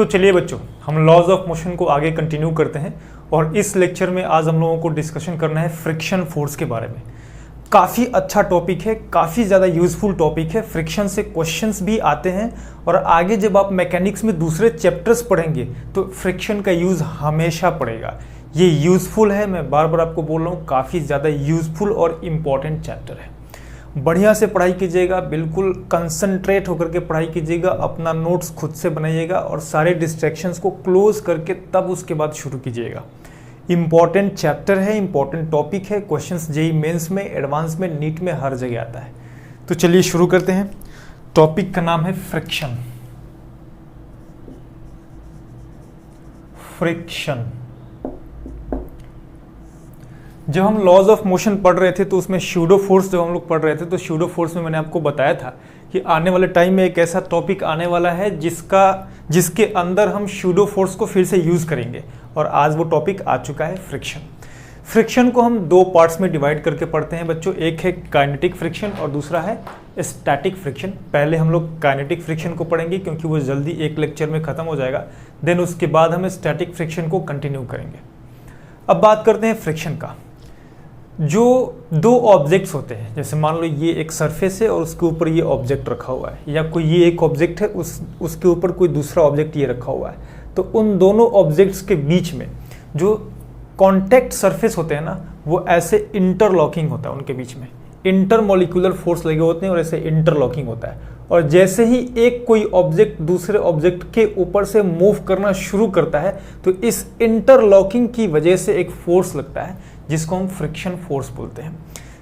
तो चलिए बच्चों, हम लॉज ऑफ मोशन को आगे कंटिन्यू करते हैं और इस लेक्चर में आज हम लोगों को डिस्कशन करना है फ्रिक्शन फोर्स के बारे में। काफ़ी अच्छा टॉपिक है, काफ़ी ज़्यादा यूजफुल टॉपिक है। फ्रिक्शन से क्वेश्चंस भी आते हैं और आगे जब आप मैकेनिक्स में दूसरे चैप्टर्स पढ़ेंगे तो फ्रिक्शन का यूज़ हमेशा पड़ेगा। ये यूजफुल है, मैं बार बार आपको बोल रहा हूँ, काफ़ी ज़्यादा यूजफुल और इम्पॉर्टेंट चैप्टर है। बढ़िया से पढ़ाई कीजिएगा, बिल्कुल कंसंट्रेट होकर के पढ़ाई कीजिएगा, अपना नोट्स खुद से बनाइएगा और सारे डिस्ट्रैक्शंस को क्लोज करके तब उसके बाद शुरू कीजिएगा। इंपॉर्टेंट चैप्टर है, इंपॉर्टेंट टॉपिक है, क्वेश्चंस जेईई मेंस में, एडवांस में, नीट में हर जगह आता है। तो चलिए शुरू करते हैं। टॉपिक का नाम है फ्रिक्शन। फ्रिक्शन, जब हम लॉज ऑफ मोशन पढ़ रहे थे तो उसमें स्यूडो फोर्स जब हम लोग पढ़ रहे थे तो स्यूडो फोर्स में मैंने आपको बताया था कि आने वाले टाइम में एक ऐसा टॉपिक आने वाला है जिसके अंदर हम स्यूडो फोर्स को फिर से यूज़ करेंगे, और आज वो टॉपिक आ चुका है फ्रिक्शन। फ्रिक्शन को हम दो पार्ट्स में डिवाइड करके पढ़ते हैं बच्चों। एक है काइनेटिक फ्रिक्शन और दूसरा है स्टैटिक फ्रिक्शन। पहले हम लोग काइनेटिक फ्रिक्शन को पढ़ेंगे क्योंकि वो जल्दी एक लेक्चर में ख़त्म हो जाएगा, देन उसके बाद हम स्टैटिक फ्रिक्शन को कंटिन्यू करेंगे। अब बात करते हैं फ्रिक्शन का। जो दो ऑब्जेक्ट्स होते हैं, जैसे मान लो ये एक सरफेस है और उसके ऊपर ये ऑब्जेक्ट रखा हुआ है, या कोई ये एक ऑब्जेक्ट है उसके ऊपर कोई दूसरा ऑब्जेक्ट ये रखा हुआ है, तो उन दोनों ऑब्जेक्ट्स के बीच में जो कॉन्टैक्ट सरफेस होते हैं ना, वो ऐसे इंटरलॉकिंग होता है। उनके बीच में इंटरमोलिकुलर फोर्स लगे होते हैं और ऐसे इंटरलॉकिंग होता है। और जैसे ही एक कोई ऑब्जेक्ट दूसरे ऑब्जेक्ट के ऊपर से मूव करना शुरू करता है तो इस इंटरलॉकिंग की वजह से एक फोर्स लगता है जिसको हम फ्रिक्शन फोर्स बोलते हैं।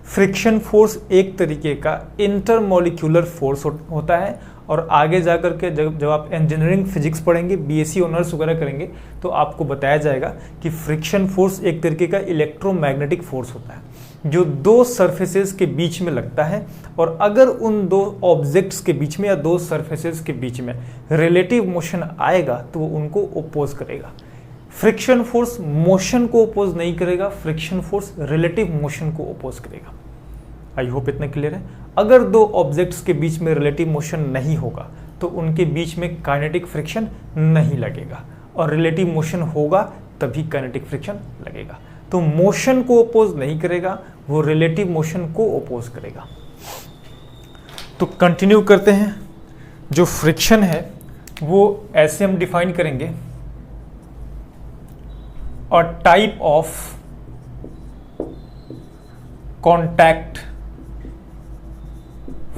फ्रिक्शन फोर्स एक तरीके का इंटरमोलिकुलर फोर्स होता है, और आगे जाकर के जब आप इंजीनियरिंग फिजिक्स पढ़ेंगे, बीएससी ऑनर्स वगैरह करेंगे, तो आपको बताया जाएगा कि फ्रिक्शन फोर्स एक तरीके का इलेक्ट्रोमैग्नेटिक फोर्स होता है जो दो सरफेसेस के बीच में लगता है, और अगर उन दो ऑब्जेक्ट्स के बीच में या दो सरफेसेस के बीच में रिलेटिव मोशन आएगा तो वो उनको ओपोज करेगा। फ्रिक्शन फोर्स मोशन को ओपोज नहीं करेगा, फ्रिक्शन फोर्स रिलेटिव मोशन को ओपोज करेगा। आई होप इतना क्लियर है। अगर दो ऑब्जेक्ट्स के बीच में रिलेटिव मोशन नहीं होगा तो उनके बीच में काइनेटिक फ्रिक्शन नहीं लगेगा, और रिलेटिव मोशन होगा तभी काइनेटिक फ्रिक्शन लगेगा। तो मोशन को ओपोज नहीं करेगा, वो रिलेटिव मोशन को ओपोज करेगा। तो कंटिन्यू करते हैं। जो फ्रिक्शन है वो ऐसे हम डिफाइन करेंगे, और टाइप ऑफ कॉन्टैक्ट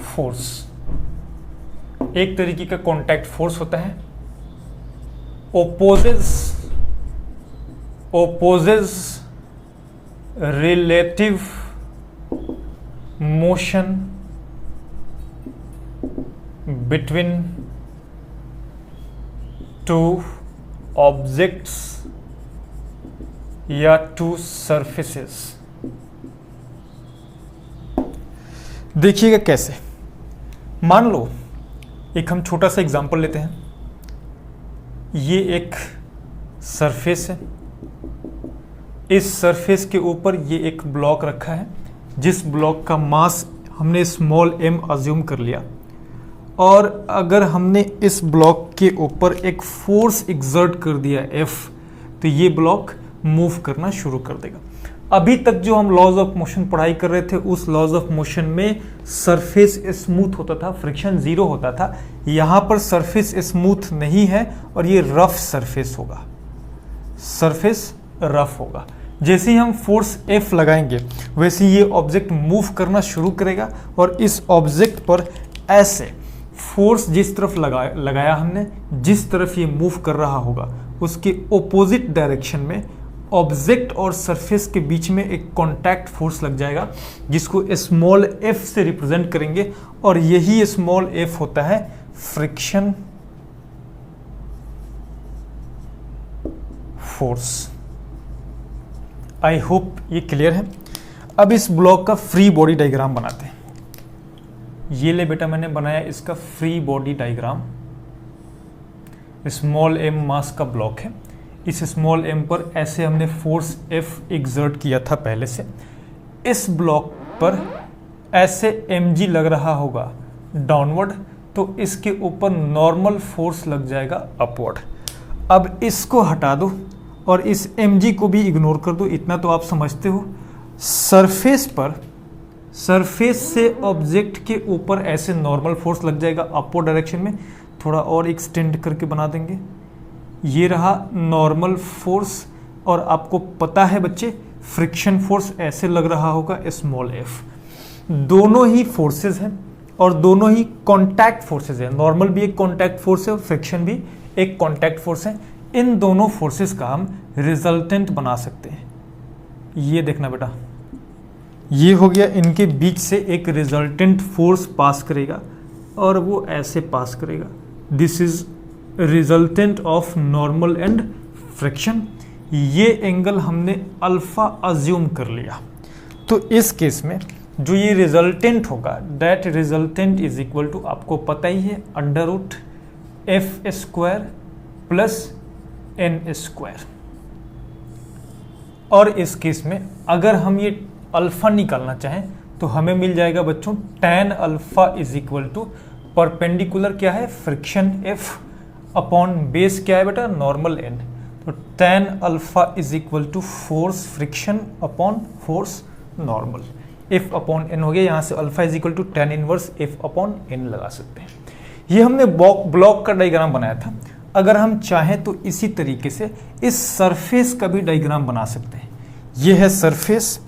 फोर्स, एक तरीके का कॉन्टैक्ट फोर्स होता है। Opposes relative motion between two objects या टू सरफेसेस। देखिएगा कैसे। मान लो एक हम छोटा सा एग्जांपल लेते हैं। ये एक सरफेस है, इस सरफेस के ऊपर ये एक ब्लॉक रखा है जिस ब्लॉक का मास हमने स्मॉल m अज्यूम कर लिया, और अगर हमने इस ब्लॉक के ऊपर एक फोर्स एक्सर्ट कर दिया F, तो ये ब्लॉक मूव करना शुरू कर देगा। अभी तक जो हम लॉज ऑफ मोशन पढ़ाई कर रहे थे उस लॉज ऑफ मोशन में सरफेस स्मूथ होता था, फ्रिक्शन जीरो होता था। यहाँ पर सरफेस स्मूथ नहीं है और ये रफ सरफेस होगा, सरफेस रफ होगा। जैसे ही हम फोर्स F लगाएंगे वैसे ये ऑब्जेक्ट मूव करना शुरू करेगा, और इस ऑब्जेक्ट पर ऐसे फोर्स जिस तरफ लगाया हमने, जिस तरफ ये मूव कर रहा होगा उसके ओपोजिट डायरेक्शन में ऑब्जेक्ट और सरफेस के बीच में एक कॉन्टैक्ट फोर्स लग जाएगा जिसको स्मॉल f से रिप्रेजेंट करेंगे, और यही स्मॉल f होता है फ्रिक्शन फोर्स। आई होप ये क्लियर है। अब इस ब्लॉक का फ्री बॉडी डायग्राम बनाते हैं। ये ले बेटा, मैंने बनाया इसका free body diagram. Small m मास का ब्लॉक है, इस स्मॉल m पर ऐसे हमने फोर्स F एक्सर्ट किया था पहले से। इस ब्लॉक पर ऐसे mg लग रहा होगा डाउनवर्ड, तो इसके ऊपर नॉर्मल फोर्स लग जाएगा अपवर्ड। अब इसको हटा दो और इस mg को भी इग्नोर कर दो, इतना तो आप समझते हो। सरफेस से ऑब्जेक्ट के ऊपर ऐसे नॉर्मल फोर्स लग जाएगा अपवर्ड डायरेक्शन में, थोड़ा और एक्सटेंड करके बना देंगे। ये रहा नॉर्मल फोर्स, और आपको पता है बच्चे फ्रिक्शन फोर्स ऐसे लग रहा होगा स्मॉल f। दोनों ही फोर्सेस हैं और दोनों ही कॉन्टैक्ट फोर्सेस हैं। नॉर्मल भी एक कॉन्टैक्ट फोर्स है और फ्रिक्शन भी एक कॉन्टैक्ट फोर्स है। इन दोनों फोर्सेस का हम रिजल्टेंट बना सकते हैं। ये देखना बेटा, ये हो गया, इनके बीच से एक रिजल्टेंट फोर्स पास करेगा और वो ऐसे पास करेगा। This is resultant of normal and friction. ये एंगल हमने अल्फा अज्यूम कर लिया। तो इस केस में जो ये रिजल्टेंट होगा, that resultant is equal to, आपको पता ही है, under root f square plus n square. और इस केस में अगर हम ये अल्फा निकालना चाहें तो हमें मिल जाएगा बच्चों tan alpha is equal to perpendicular क्या है, फ्रिक्शन f अपॉन बेस क्या है बेटा, नॉर्मल n। तो tan alpha is equal to force friction upon force normal, f upon n हो गया। यहाँ से alpha is equal to tan inverse f upon n लगा सकते हैं। ये हमने ब्लॉक का डायग्राम बनाया था। अगर हम चाहें तो इसी तरीके से इस सरफेस का भी डायग्राम बना सकते हैं। ये है सरफेस,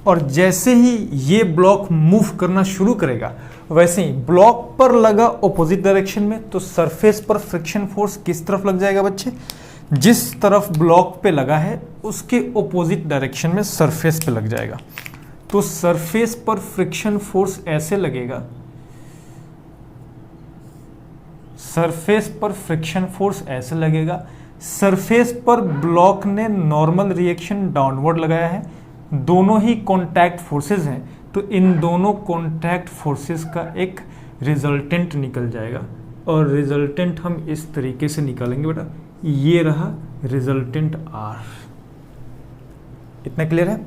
और जैसे ही ये ब्लॉक मूव करना शुरू करेगा वैसे ही ब्लॉक पर लगा ऑपोजिट डायरेक्शन में, तो सरफेस पर फ्रिक्शन फोर्स किस तरफ लग जाएगा बच्चे, जिस तरफ ब्लॉक पे लगा है उसके ऑपोजिट डायरेक्शन में सरफेस पे लग जाएगा। तो सरफेस पर फ्रिक्शन फोर्स ऐसे लगेगा, सरफेस पर फ्रिक्शन फोर्स ऐसे लगेगा। सरफेस पर ब्लॉक ने नॉर्मल रिएक्शन डाउनवर्ड लगाया है, दोनों ही कॉन्टैक्ट फोर्सेस हैं, तो इन दोनों कॉन्टैक्ट फोर्सेस का एक रिजल्टेंट निकल जाएगा। और रिजल्टेंट हम इस तरीके से निकालेंगे बेटा, ये रहा रिजल्टेंट R। इतना क्लियर है।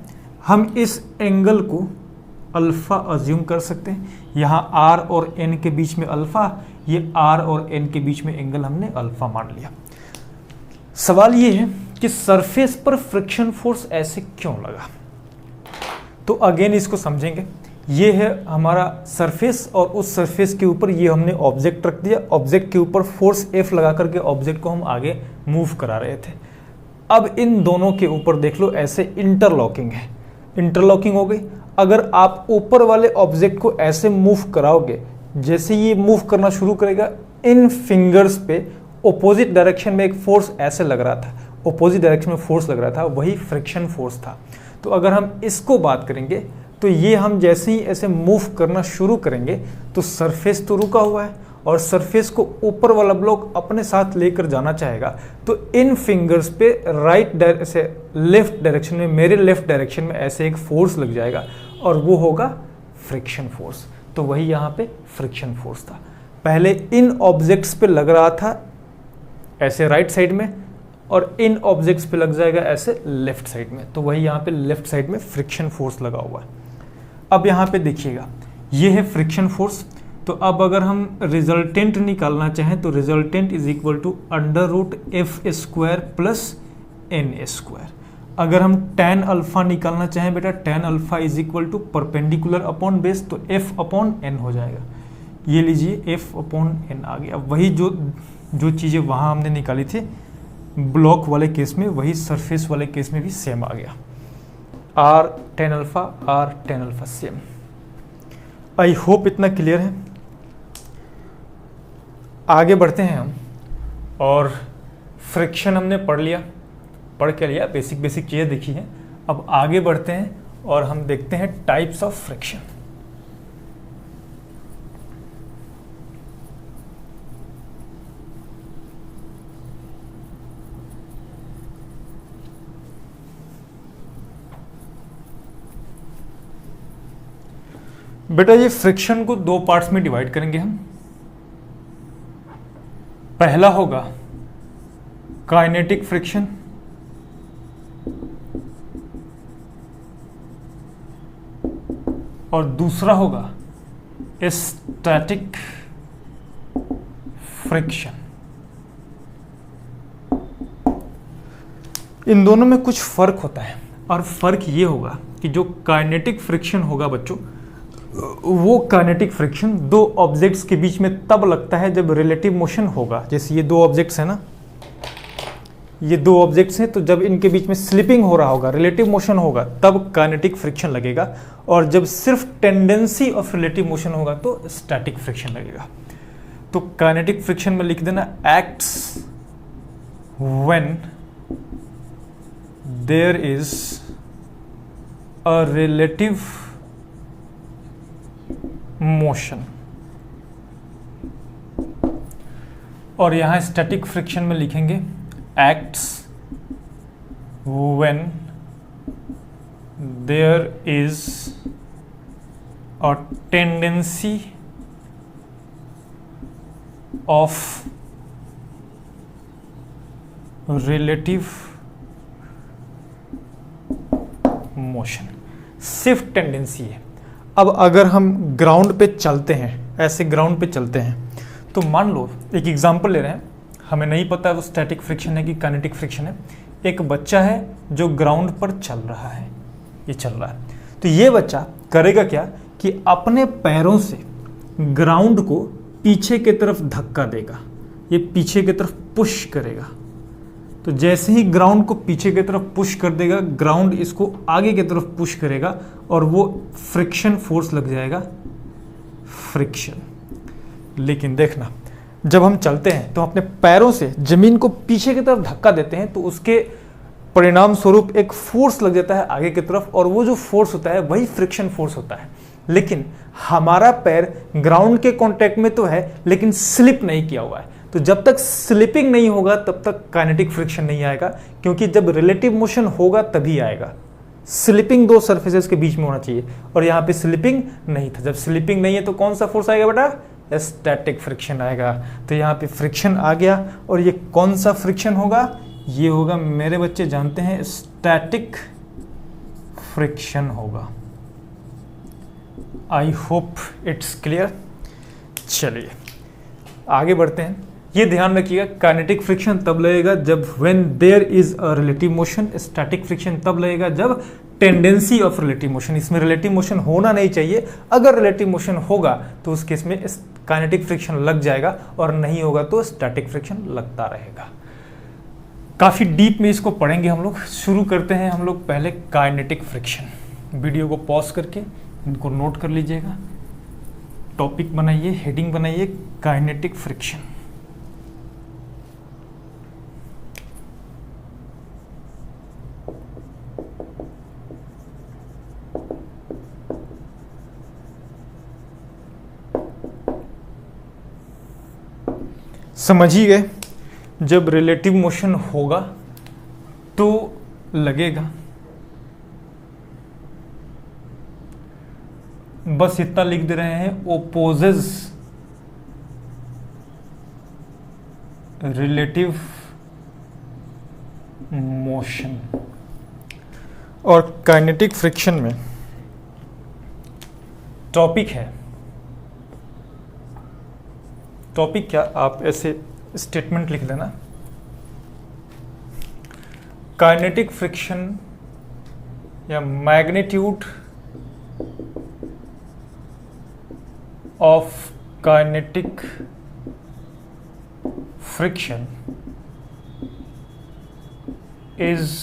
हम इस एंगल को अल्फा अज्यूम कर सकते हैं। यहाँ R और N के बीच में अल्फा, ये R और N के बीच में एंगल हमने अल्फा मान लिया। सवाल ये है कि सरफेस पर फ्रिक्शन फोर्स ऐसे क्यों लगा। तो अगेन इसको समझेंगे। ये है हमारा सरफेस और उस सरफेस के ऊपर ये हमने ऑब्जेक्ट रख दिया। ऑब्जेक्ट के ऊपर फोर्स F लगा करके ऑब्जेक्ट को हम आगे मूव करा रहे थे। अब इन दोनों के ऊपर देख लो ऐसे इंटरलॉकिंग है, इंटरलॉकिंग हो गई। अगर आप ऊपर वाले ऑब्जेक्ट को ऐसे मूव कराओगे, जैसे ये मूव करना शुरू करेगा, इन फिंगर्स पे ऑपोजिट डायरेक्शन में एक फोर्स ऐसे लग रहा था, ऑपोजिट डायरेक्शन में फोर्स लग रहा था, वही फ्रिक्शन फोर्स था। तो अगर हम इसको बात करेंगे तो ये हम जैसे ही ऐसे मूव करना शुरू करेंगे तो सरफेस तो रुका हुआ है और सरफेस को ऊपर वाला ब्लॉक अपने साथ लेकर जाना चाहेगा, तो इन फिंगर्स पे राइट से लेफ्ट डायरेक्शन में, मेरे लेफ्ट डायरेक्शन में ऐसे एक फोर्स लग जाएगा और वो होगा फ्रिक्शन फोर्स। तो वही यहाँ पे फ्रिक्शन फोर्स था। पहले इन ऑब्जेक्ट्स पे लग रहा था ऐसे राइट साइड में और इन ऑब्जेक्ट्स पे लग जाएगा ऐसे लेफ्ट साइड में, तो वही यहाँ पे लेफ्ट साइड में फ्रिक्शन फोर्स लगा हुआ है। अब यहाँ पे देखिएगा, ये है फ्रिक्शन फोर्स। तो अब अगर हम रिजल्टेंट निकालना चाहें तो resultant is equal to under root f square plus n square. अगर हम tan अल्फा निकालना चाहें बेटा, tan alpha is equal to perpendicular upon base, तो f अपॉन n हो जाएगा। ये लीजिए f अपॉन n आ गया। वही जो चीज़ें वहाँ हमने निकाली थी ब्लॉक वाले केस में, वही सरफेस वाले केस में भी सेम आ गया। r tan alpha same. आई होप इतना क्लियर है। आगे बढ़ते हैं हम, और फ्रिक्शन हमने पढ़ के लिया, बेसिक चीज़ें देखी हैं। अब आगे बढ़ते हैं और हम देखते हैं टाइप्स ऑफ फ्रिक्शन। बेटा ये फ्रिक्शन को दो पार्ट्स में डिवाइड करेंगे हम। पहला होगा काइनेटिक फ्रिक्शन, और दूसरा होगा स्टैटिक फ्रिक्शन। इन दोनों में कुछ फर्क होता है, और फर्क ये होगा कि जो काइनेटिक फ्रिक्शन होगा बच्चों, वो काइनेटिक फ्रिक्शन दो ऑब्जेक्ट्स के बीच में तब लगता है जब रिलेटिव मोशन होगा। जैसे ये दो ऑब्जेक्ट्स हैं ना, ये दो ऑब्जेक्ट्स हैं, तो जब इनके बीच में स्लिपिंग हो रहा होगा, रिलेटिव मोशन होगा, तब काइनेटिक फ्रिक्शन लगेगा, और जब सिर्फ टेंडेंसी ऑफ रिलेटिव मोशन होगा तो स्टैटिक फ्रिक्शन लगेगा। तो काइनेटिक फ्रिक्शन में लिख देना acts when there is a relative motion, और यहां स्टैटिक फ्रिक्शन में लिखेंगे acts when there is a tendency of relative motion। सिर्फ टेंडेंसी है। अब अगर हम ग्राउंड पे चलते हैं, ऐसे ग्राउंड पे चलते हैं, तो मान लो एक एग्जांपल ले रहे हैं, हमें नहीं पता वो स्टैटिक फ्रिक्शन है कि काइनेटिक फ्रिक्शन है। एक बच्चा है जो ग्राउंड पर चल रहा है, ये चल रहा है, तो ये बच्चा करेगा क्या कि अपने पैरों से ग्राउंड को पीछे की तरफ धक्का देगा, ये पीछे की तरफ पुश करेगा। तो जैसे ही ग्राउंड को पीछे की तरफ पुश कर देगा, ग्राउंड इसको आगे की तरफ पुश करेगा, और वो फ्रिक्शन फोर्स लग जाएगा, फ्रिक्शन। लेकिन देखना, जब हम चलते हैं तो अपने पैरों से जमीन को पीछे की तरफ धक्का देते हैं, तो उसके परिणाम स्वरूप एक फोर्स लग जाता है आगे की तरफ, और वो जो फोर्स होता है वही फ्रिक्शन फोर्स होता है। लेकिन हमारा पैर ग्राउंड के कांटेक्ट में तो है, लेकिन स्लिप नहीं किया हुआ है, तो जब तक स्लिपिंग नहीं होगा तब तक काइनेटिक फ्रिक्शन नहीं आएगा, क्योंकि जब रिलेटिव मोशन होगा तभी आएगा। स्लिपिंग दो सरफेसेस के बीच में होना चाहिए, और यहाँ पे स्लिपिंग नहीं था। जब स्लिपिंग नहीं है तो कौन सा फोर्स आएगा बेटा? स्टैटिक फ्रिक्शन आएगा। तो यहाँ पे फ्रिक्शन आ गया, और ये कौन सा फ्रिक्शन होगा? ये होगा, मेरे बच्चे जानते हैं, स्टैटिक फ्रिक्शन होगा। I hope it's clear. चलिए आगे बढ़ते हैं। ये ध्यान रखिएगा, काइनेटिक फ्रिक्शन तब लगेगा जब when there is a relative motion, static friction तब लगेगा जब टेंडेंसी ऑफ रिलेटिव मोशन, इसमें रिलेटिव मोशन होना नहीं चाहिए। अगर रिलेटिव मोशन होगा तो उस केस में काइनेटिक फ्रिक्शन लग जाएगा, और नहीं होगा तो स्टैटिक फ्रिक्शन लगता रहेगा। काफ़ी डीप में इसको पढ़ेंगे हम लोग। शुरू करते हैं हम लोग पहले काइनेटिक फ्रिक्शन। वीडियो को पॉज करके इनको नोट कर लीजिएगा, टॉपिक बनाइए, हेडिंग बनाइए, काइनेटिक फ्रिक्शन। समझिए, जब रिलेटिव मोशन होगा तो लगेगा, बस इतना लिख दे रहे हैं, ओपोजेस रिलेटिव मोशन। और काइनेटिक फ्रिक्शन में टॉपिक है, टॉपिक क्या, आप ऐसे स्टेटमेंट लिख देना, काइनेटिक फ्रिक्शन या magnitude of kinetic friction is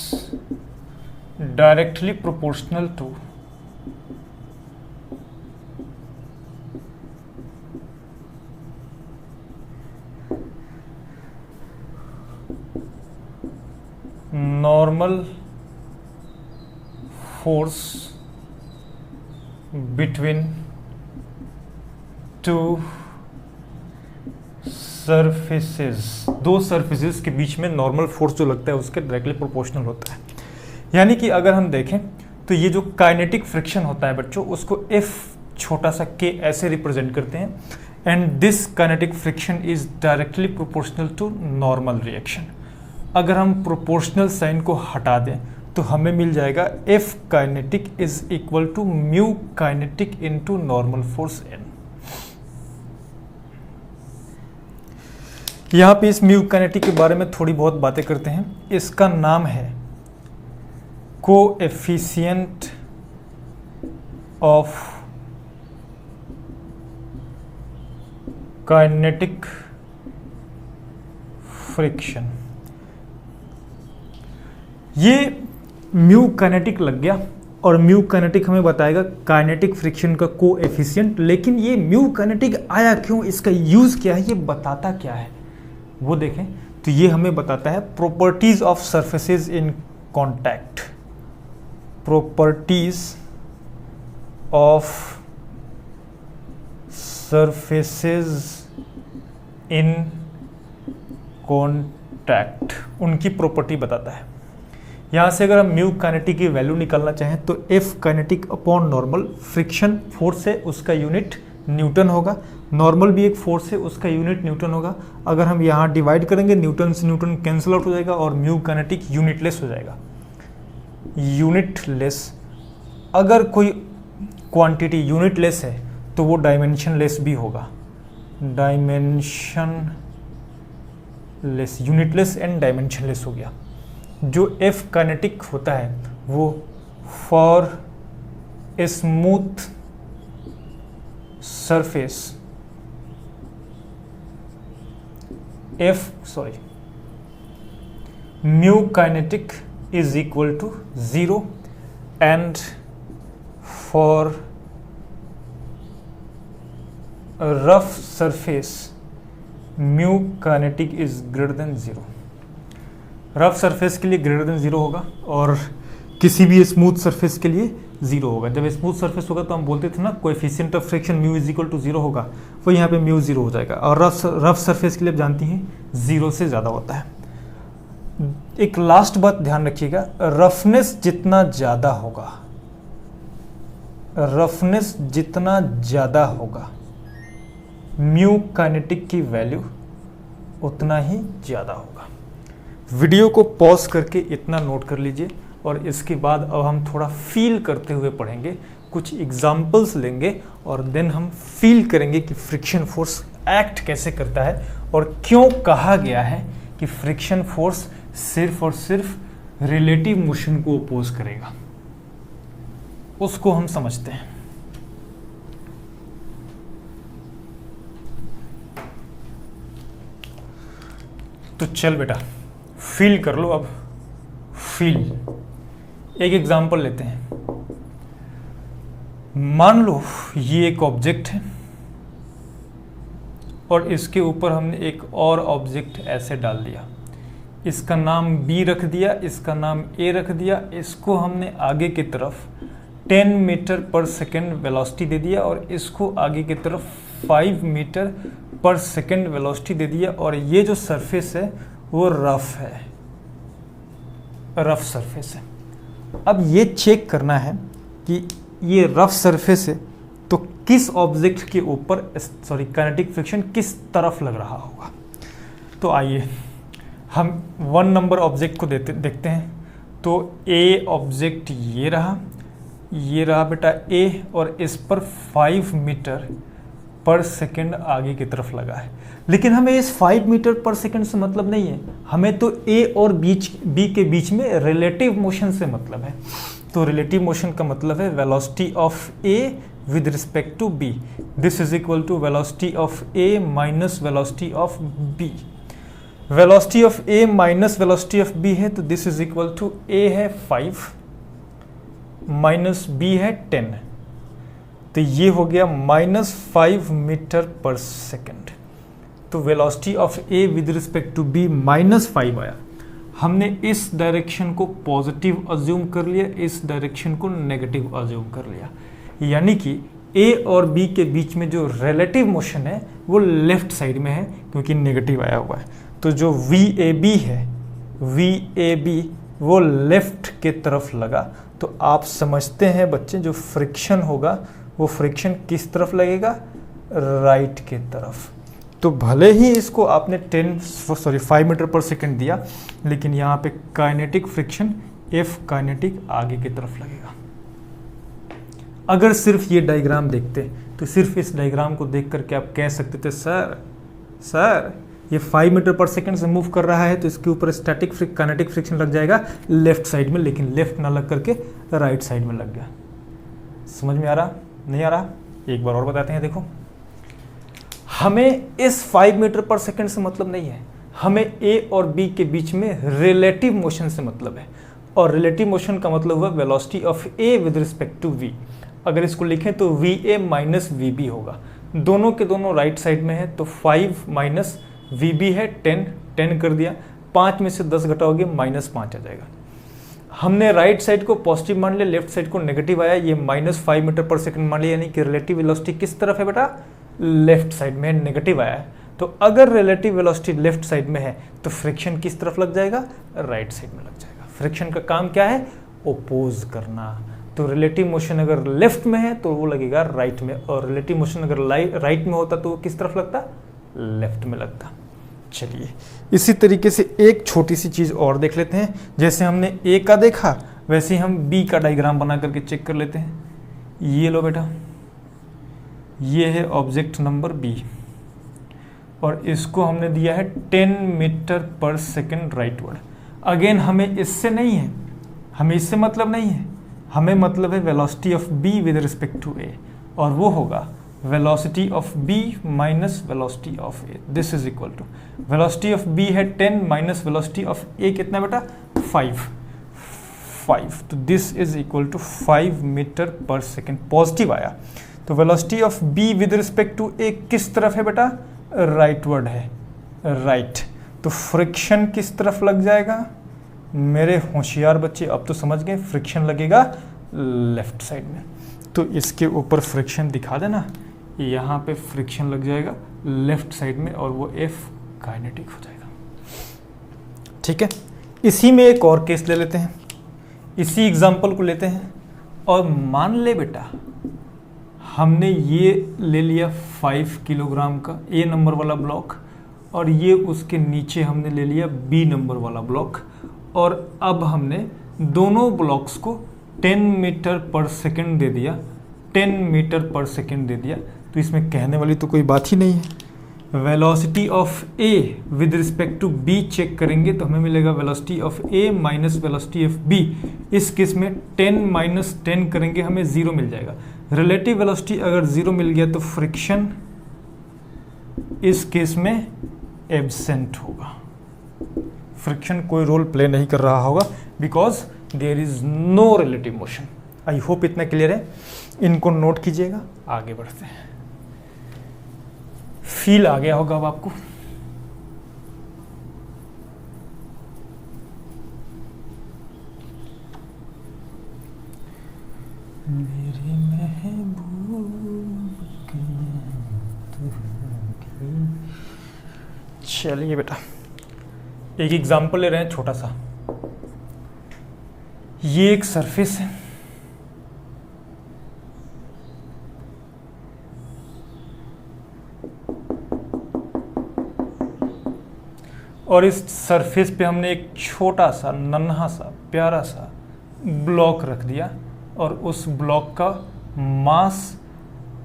directly proportional to normal force between two surfaces. दो सरफेसेस के बीच में नॉर्मल फोर्स जो लगता है उसके डायरेक्टली प्रोपोर्शनल होता है। यानी कि अगर हम देखें तो ये जो काइनेटिक फ्रिक्शन होता है बच्चों, उसको F छोटा सा k ऐसे रिप्रेजेंट करते हैं, and this kinetic friction is directly proportional to normal reaction. अगर हम प्रोपोर्शनल साइन को हटा दें तो हमें मिल जाएगा F kinetic is equal to mu kinetic into normal force n। यहाँ पे इस म्यू काइनेटिक के बारे में थोड़ी बहुत बातें करते हैं। इसका नाम है कोएफिशिएंट ऑफ काइनेटिक फ्रिक्शन। ये म्यू काइनेटिक लग गया और म्यू काइनेटिक हमें बताएगा काइनेटिक फ्रिक्शन का कोएफिशिएंट। लेकिन ये म्यू काइनेटिक आया क्यों, इसका यूज क्या है, ये बताता क्या है वो देखें। तो ये हमें बताता है properties of surfaces in contact, properties of surfaces in contact, उनकी प्रॉपर्टी बताता है। यहाँ से अगर हम म्यू काइनेटिक की वैल्यू निकालना चाहें तो F kinetic upon normal, friction force है उसका यूनिट न्यूटन होगा, नॉर्मल भी एक फोर्स है उसका यूनिट न्यूटन होगा। अगर हम यहाँ डिवाइड करेंगे न्यूटन से न्यूटन कैंसिल आउट हो जाएगा और म्यू काइनेटिक यूनिटलेस हो जाएगा, यूनिटलेस। अगर कोई क्वांटिटी यूनिटलेस है तो वो डायमेंशनलेस भी होगा, डायमेंशनलेस, यूनिटलेस एंड डायमेंशनलेस हो गया। जो F काइनेटिक होता है वो for smooth surface mu kinetic is equal to 0 and for rough surface mu kinetic is greater than 0। Rough surface के लिए ग्रेटर देन 0 होगा और किसी भी स्मूथ सरफेस के लिए 0 होगा। जब स्मूथ सरफेस होगा तो हम बोलते थे ना coefficient of friction mu is equal to 0 होगा, वो यहाँ पे म्यू 0 हो जाएगा। और रफ सरफेस के लिए आप जानती हैं 0 से ज़्यादा होता है। एक लास्ट बात ध्यान रखिएगा, रफनेस जितना ज़्यादा होगा, रफनेस जितना ज़्यादा होगा म्यू काइनेटिक की वैल्यू उतना ही ज़्यादा होगा। वीडियो को पॉज करके इतना नोट कर लीजिए और इसके बाद अब हम थोड़ा फील करते हुए पढ़ेंगे, कुछ एग्जाम्पल्स लेंगे और देन हम फील करेंगे कि फ्रिक्शन फोर्स एक्ट कैसे करता है और क्यों कहा गया है कि फ्रिक्शन फोर्स सिर्फ और सिर्फ रिलेटिव मोशन को अपोज करेगा, उसको हम समझते हैं। तो चल बेटा फील कर लो, अब फील। एक एग्जांपल लेते हैं। मान लो ये एक ऑब्जेक्ट है और इसके ऊपर हमने एक और ऑब्जेक्ट ऐसे डाल दिया, इसका नाम B रख दिया, इसका नाम A रख दिया, इसको हमने आगे की तरफ 10 मीटर पर सेकेंड वेलोसिटी दे दिया और इसको आगे की तरफ 5 मीटर पर सेकेंड वेलोसिटी दे दिया और ये जो सरफेस है वो रफ है, रफ सरफेस है। अब ये चेक करना है कि ये रफ सरफेस है तो किस ऑब्जेक्ट के ऊपर काइनेटिक फ्रिक्शन किस तरफ लग रहा होगा। तो आइए हम 1 नंबर ऑब्जेक्ट को देखते हैं। तो A ऑब्जेक्ट ये रहा बेटा A और इस पर 5 मीटर पर सेकेंड आगे की तरफ लगा है। लेकिन हमें इस 5 मीटर पर सेकेंड से मतलब नहीं है, हमें तो A और B के बीच में रिलेटिव मोशन से मतलब है। तो रिलेटिव मोशन का मतलब है velocity of A with respect to B, this is equal to velocity of A minus velocity of B। Velocity of A minus velocity of B है तो this is equal to A है 5 minus B है 10, तो ये हो गया -5 metre पर second. तो velocity of A with respect to B -5 आया। हमने इस डायरेक्शन को पॉजिटिव अज्यूम कर लिया, इस डायरेक्शन को नेगेटिव अज्यूम कर लिया, यानी कि A और B के बीच में जो रिलेटिव मोशन है वो लेफ्ट साइड में है क्योंकि नेगेटिव आया हुआ है। तो जो VAB है, VAB वो लेफ्ट के तरफ लगा। तो आप समझते हैं बच्चे जो फ्रिक्शन होगा वो फ्रिक्शन किस तरफ लगेगा, राइट के तरफ। तो भले ही इसको आपने 5 मीटर पर सेकेंड दिया, लेकिन यहाँ पे काइनेटिक फ्रिक्शन F काइनेटिक आगे की तरफ लगेगा। अगर सिर्फ ये डायग्राम देखते तो सिर्फ इस डायग्राम को देख करके आप कह सकते थे सर ये 5 मीटर पर सेकंड से मूव कर रहा है तो इसके ऊपर काइनेटिक फ्रिक्शन लग जाएगा लेफ्ट साइड में, लेकिन लेफ्ट ना लग करके राइट साइड में लग गया। समझ में आ रहा नहीं आ रहा? एक बार और बताते हैं। देखो, हमें इस 5 मीटर पर सेकंड से मतलब नहीं है, हमें ए और बी के बीच में रिलेटिव मोशन से मतलब है। और रिलेटिव मोशन का मतलब हुआ velocity of A with respect to v. अगर इसको लिखें तो v a minus v b होगा। दोनों के दोनों राइट साइड में है तो 5 माइनस वी बी है 10 कर दिया, 5 में से 10 घटाओगे -5 आ जाएगा। हमने राइट साइड को पॉजिटिव मान लिया, लेफ्ट साइड को नेगेटिव आया, ये -5 मीटर पर सेकंड मान लिया, यानी कि रिलेटिव वेलोसिटी किस तरफ है बेटा? लेफ्ट साइड में, नेगेटिव आया है। तो अगर रिलेटिव वेलोसिटी लेफ्ट साइड में है तो फ्रिक्शन किस तरफ लग जाएगा? राइट साइड में लग जाएगा। फ्रिक्शन का काम क्या है? ओपोज करना। तो रिलेटिव मोशन अगर लेफ्ट में है तो वो लगेगा राइट में, और रिलेटिव मोशन अगर राइट में होता तो वो किस तरफ लगता? लेफ्ट में लगता। चलिए, इसी तरीके से एक छोटी सी चीज और देख लेते हैं। जैसे हमने ए का देखा वैसे ही हम बी का डायग्राम बना करके चेक कर लेते हैं। ये लो बेटा, ये है ऑब्जेक्ट नंबर बी और इसको हमने दिया है 10 metre per second rightward. Again हमें इससे नहीं है, हमें इससे मतलब नहीं है, हमें मतलब है velocity of B with respect to A, और वो होगा velocity of B minus velocity of A. This is equal to velocity of B है 10 माइनस वेलोसिटी ऑफ ए कितना बेटा? 5। तो this is equal to 5 metre पर सेकेंड। पॉजिटिव आया तो velocity of B with respect to A किस तरफ है बेटा? राइटवर्ड है, राइट। तो फ्रिक्शन किस तरफ लग जाएगा? मेरे होशियार बच्चे अब तो समझ गए, फ्रिक्शन लगेगा लेफ्ट साइड में। तो इसके ऊपर फ्रिक्शन दिखा देना, यहाँ पे फ्रिक्शन लग जाएगा लेफ्ट साइड में और वो एफ काइनेटिक हो जाएगा। ठीक है, इसी में एक और केस ले लेते हैं, इसी एग्जांपल को लेते हैं और मान ले बेटा हमने ये ले लिया 5 किलोग्राम का ए नंबर वाला ब्लॉक और ये उसके नीचे हमने ले लिया बी नंबर वाला ब्लॉक, और अब हमने दोनों ब्लॉक्स को 10 मीटर पर सेकंड दे दिया, 10 मीटर पर सेकंड दे दिया। तो इसमें कहने वाली तो कोई बात ही नहीं है। Velocity of A with respect to B check करेंगे तो हमें मिलेगा velocity of A minus velocity of B. इस केस में 10 माइनस 10 करेंगे हमें 0 मिल जाएगा। रिलेटिव वेलोसिटी अगर 0 मिल गया तो फ्रिक्शन इस केस में एब्सेंट होगा, फ्रिक्शन कोई रोल प्ले नहीं कर रहा होगा because there is no relative motion. I hope इतना क्लियर है, इनको नोट कीजिएगा। आगे बढ़ते हैं, फील आ गया होगा अब आपको। मेरी महबूब चलिए बेटा एक एग्जांपल ले रहे हैं छोटा सा। ये एक सरफेस है, और इस सरफेस पे हमने एक छोटा सा नन्हा सा प्यारा सा ब्लॉक रख दिया और उस ब्लॉक का मास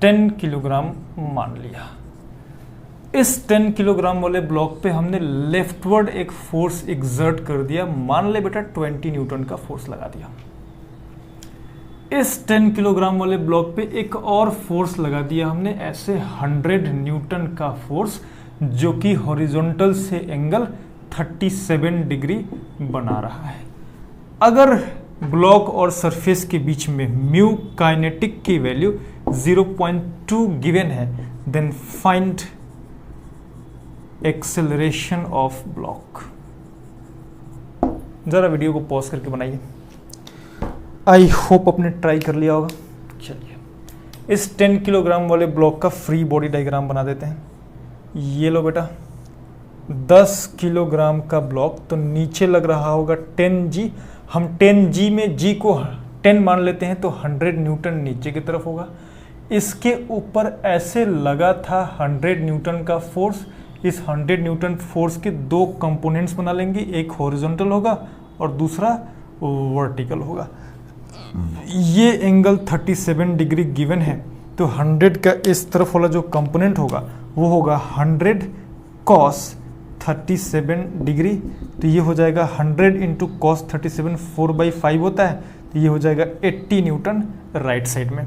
10 किलोग्राम मान लिया। इस 10 किलोग्राम वाले ब्लॉक पे हमने लेफ्टवर्ड एक फोर्स एग्जर्ट कर दिया, मान ले बेटा 20 न्यूटन का फोर्स लगा दिया। इस 10 किलोग्राम वाले ब्लॉक पे एक और फोर्स लगा दिया हमने, ऐसे 100 न्यूटन का फोर्स, जो कि हॉरिजॉन्टल से एंगल 37 डिग्री बना रहा है। अगर ब्लॉक और सरफेस के बीच में म्यू काइनेटिक की वैल्यू 0.2 गिवन है, then find acceleration of block. जरा वीडियो को पॉज करके बनाइए। आई होप आपने ट्राई कर लिया होगा। चलिए इस 10 किलोग्राम वाले ब्लॉक का फ्री बॉडी डायग्राम बना देते हैं। ये लो बेटा 10 किलोग्राम का ब्लॉक, तो नीचे लग रहा होगा 10G। हम 10G में G को 10 मान लेते हैं तो 100 न्यूटन नीचे की तरफ होगा। इसके ऊपर ऐसे लगा था 100 न्यूटन का फोर्स। इस 100 न्यूटन फोर्स के दो कंपोनेंट्स बना लेंगे, एक हॉरिजॉन्टल होगा और दूसरा वर्टिकल होगा। ये एंगल 37 डिग्री गिवन है, तो 100 का इस तरफ वाला जो कंपोनेंट होगा वो होगा 100 कॉस 37 डिग्री, तो ये हो जाएगा 100 इंटू कॉस 37 4/5 होता है, तो ये हो जाएगा 80 न्यूटन राइट साइड में।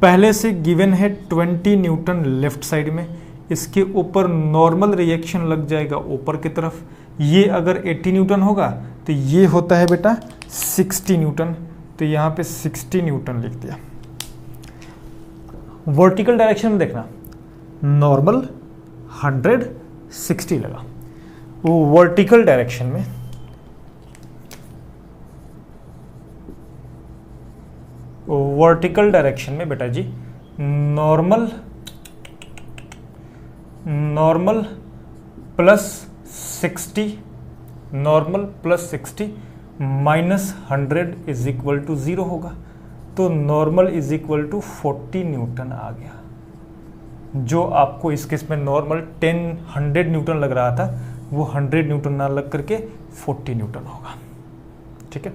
पहले से गिवन है 20 न्यूटन लेफ्ट साइड में, इसके ऊपर नॉर्मल रिएक्शन लग जाएगा ऊपर की तरफ। ये अगर 80 न्यूटन होगा तो ये होता है बेटा 60 न्यूटन, तो यहाँ पे 60 न्यूटन लिख दिया। वर्टिकल डायरेक्शन में देखना, नॉर्मल 100 60 लगा। वो वर्टिकल डायरेक्शन में बेटा जी normal plus 60 minus 100 is equal to 0 होगा, तो normal is equal to 40 newton आ गया। जो आपको इस केस में नॉर्मल 100 न्यूटन लग रहा था, वो 100 न्यूटन ना लग करके 40 न्यूटन होगा। ठीक है,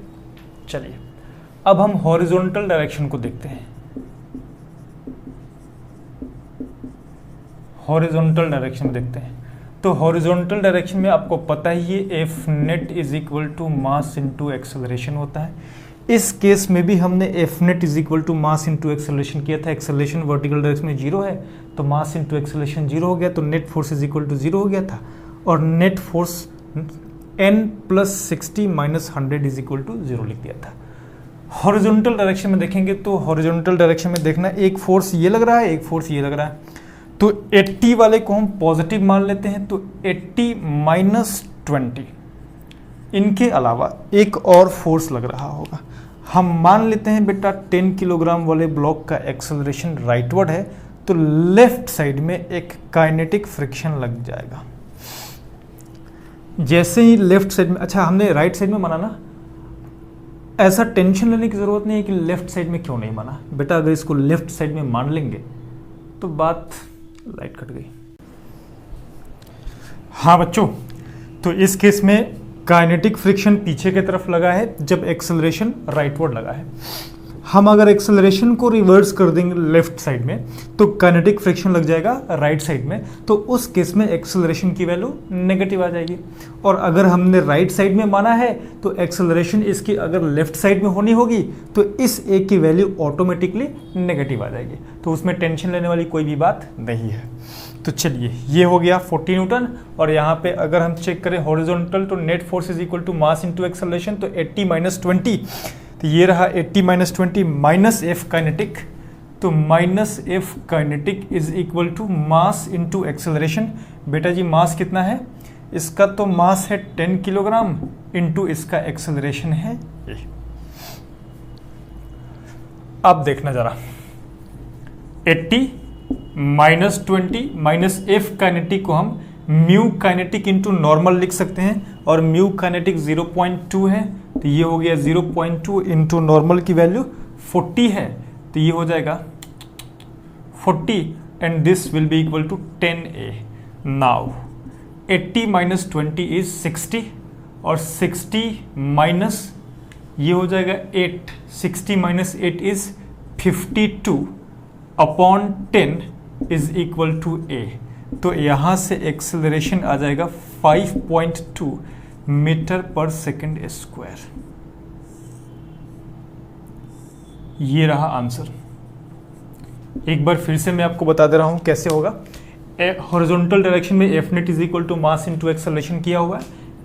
चलिए अब हम हॉरिजॉन्टल डायरेक्शन को देखते हैं। हॉरिजॉन्टल डायरेक्शन में देखते हैं, तो हॉरिजॉन्टल डायरेक्शन में आपको पता ही है F net is equal to mass into acceleration होता है। इस केस में भी हमने F net is equal to mass into acceleration किया था। एक्सेलरेशन वर्टिकल डायरेक्शन में 0 है, तो मास इंटू एक्सेलरेशन 0 हो गया, तो net force is equal to 0 हो गया था। और net force n plus 60 minus 100 is equal to 0 लिख दिया था। हॉरिजॉन्टल डायरेक्शन में देखेंगे तो हॉरिजॉन्टल डायरेक्शन में देखना, एक फोर्स ये लग रहा है, एक फोर्स ये लग रहा है, तो 80 वाले को हम पॉजिटिव मान लेते हैं, तो 80 माइनस 20 इनके अलावा एक और फोर्स लग रहा होगा। हम मान लेते हैं बेटा 10 किलोग्राम वाले ब्लॉक का एक्सेलरेशन राइटवर्ड है, तो लेफ्ट साइड में एक काइनेटिक फ्रिक्शन लग जाएगा। जैसे ही लेफ्ट साइड में, अच्छा हमने राइट साइड में माना ना, ऐसा टेंशन लेने की जरूरत नहीं है कि लेफ्ट साइड में क्यों नहीं माना बेटा। अगर इसको लेफ्ट साइड में मान लेंगे तो बात लाइट कट गई। हाँ बच्चों, तो इस केस में काइनेटिक फ्रिक्शन पीछे की तरफ लगा है जब एक्सेलरेशन राइटवर्ड लगा है। हम अगर एक्सेलरेशन को रिवर्स कर देंगे लेफ्ट साइड में तो काइनेटिक फ्रिक्शन लग जाएगा राइट साइड में, तो उस केस में एक्सेलरेशन की वैल्यू नेगेटिव आ जाएगी। और अगर हमने राइट साइड में माना है तो एक्सेलरेशन इसकी अगर लेफ्ट साइड में होनी होगी तो इस ए की वैल्यू ऑटोमेटिकली नेगेटिव आ जाएगी, तो उसमें टेंशन लेने वाली कोई भी बात नहीं है। तो चलिए ये हो गया 40 न्यूटन। और यहाँ पे अगर हम चेक करें हॉरिजॉन्टल, तो net force is equal to mass into acceleration, तो 80 माइनस 20, तो ये रहा 80 माइनस 20 माइनस एफ काइनेटिक, तो minus F kinetic is equal to mass into acceleration. बेटा जी मास कितना है इसका, तो मास है 10 किलोग्राम इंटू इसका एक्सेलरेशन है ए। अब देखना जरा, 80 माइनस 20 माइनस एफ काइनेटिक को हम म्यू काइनेटिक इंटू नॉर्मल लिख सकते हैं, और म्यू काइनेटिक 0.2 है, तो ये हो गया 0.2 इंटू नॉर्मल की वैल्यू 40 है, तो ये हो जाएगा 40 and this will be equal to 10A। Now 80 minus 20 is 60, और 60 माइनस ये हो जाएगा 8, 60 minus 8 is 52 upon 10 is equal to A। तो यहाँ से एक्सेलरेशन आ जाएगा 5.2 मीटर पर सेकेंड स्क्वायर। ये रहा आंसर। एक बार फिर से मैं आपको बता दे रहा हूं कैसे होगा। हॉरिजॉन्टल डायरेक्शन में F net is equal to mass into acceleration किया हुआ है।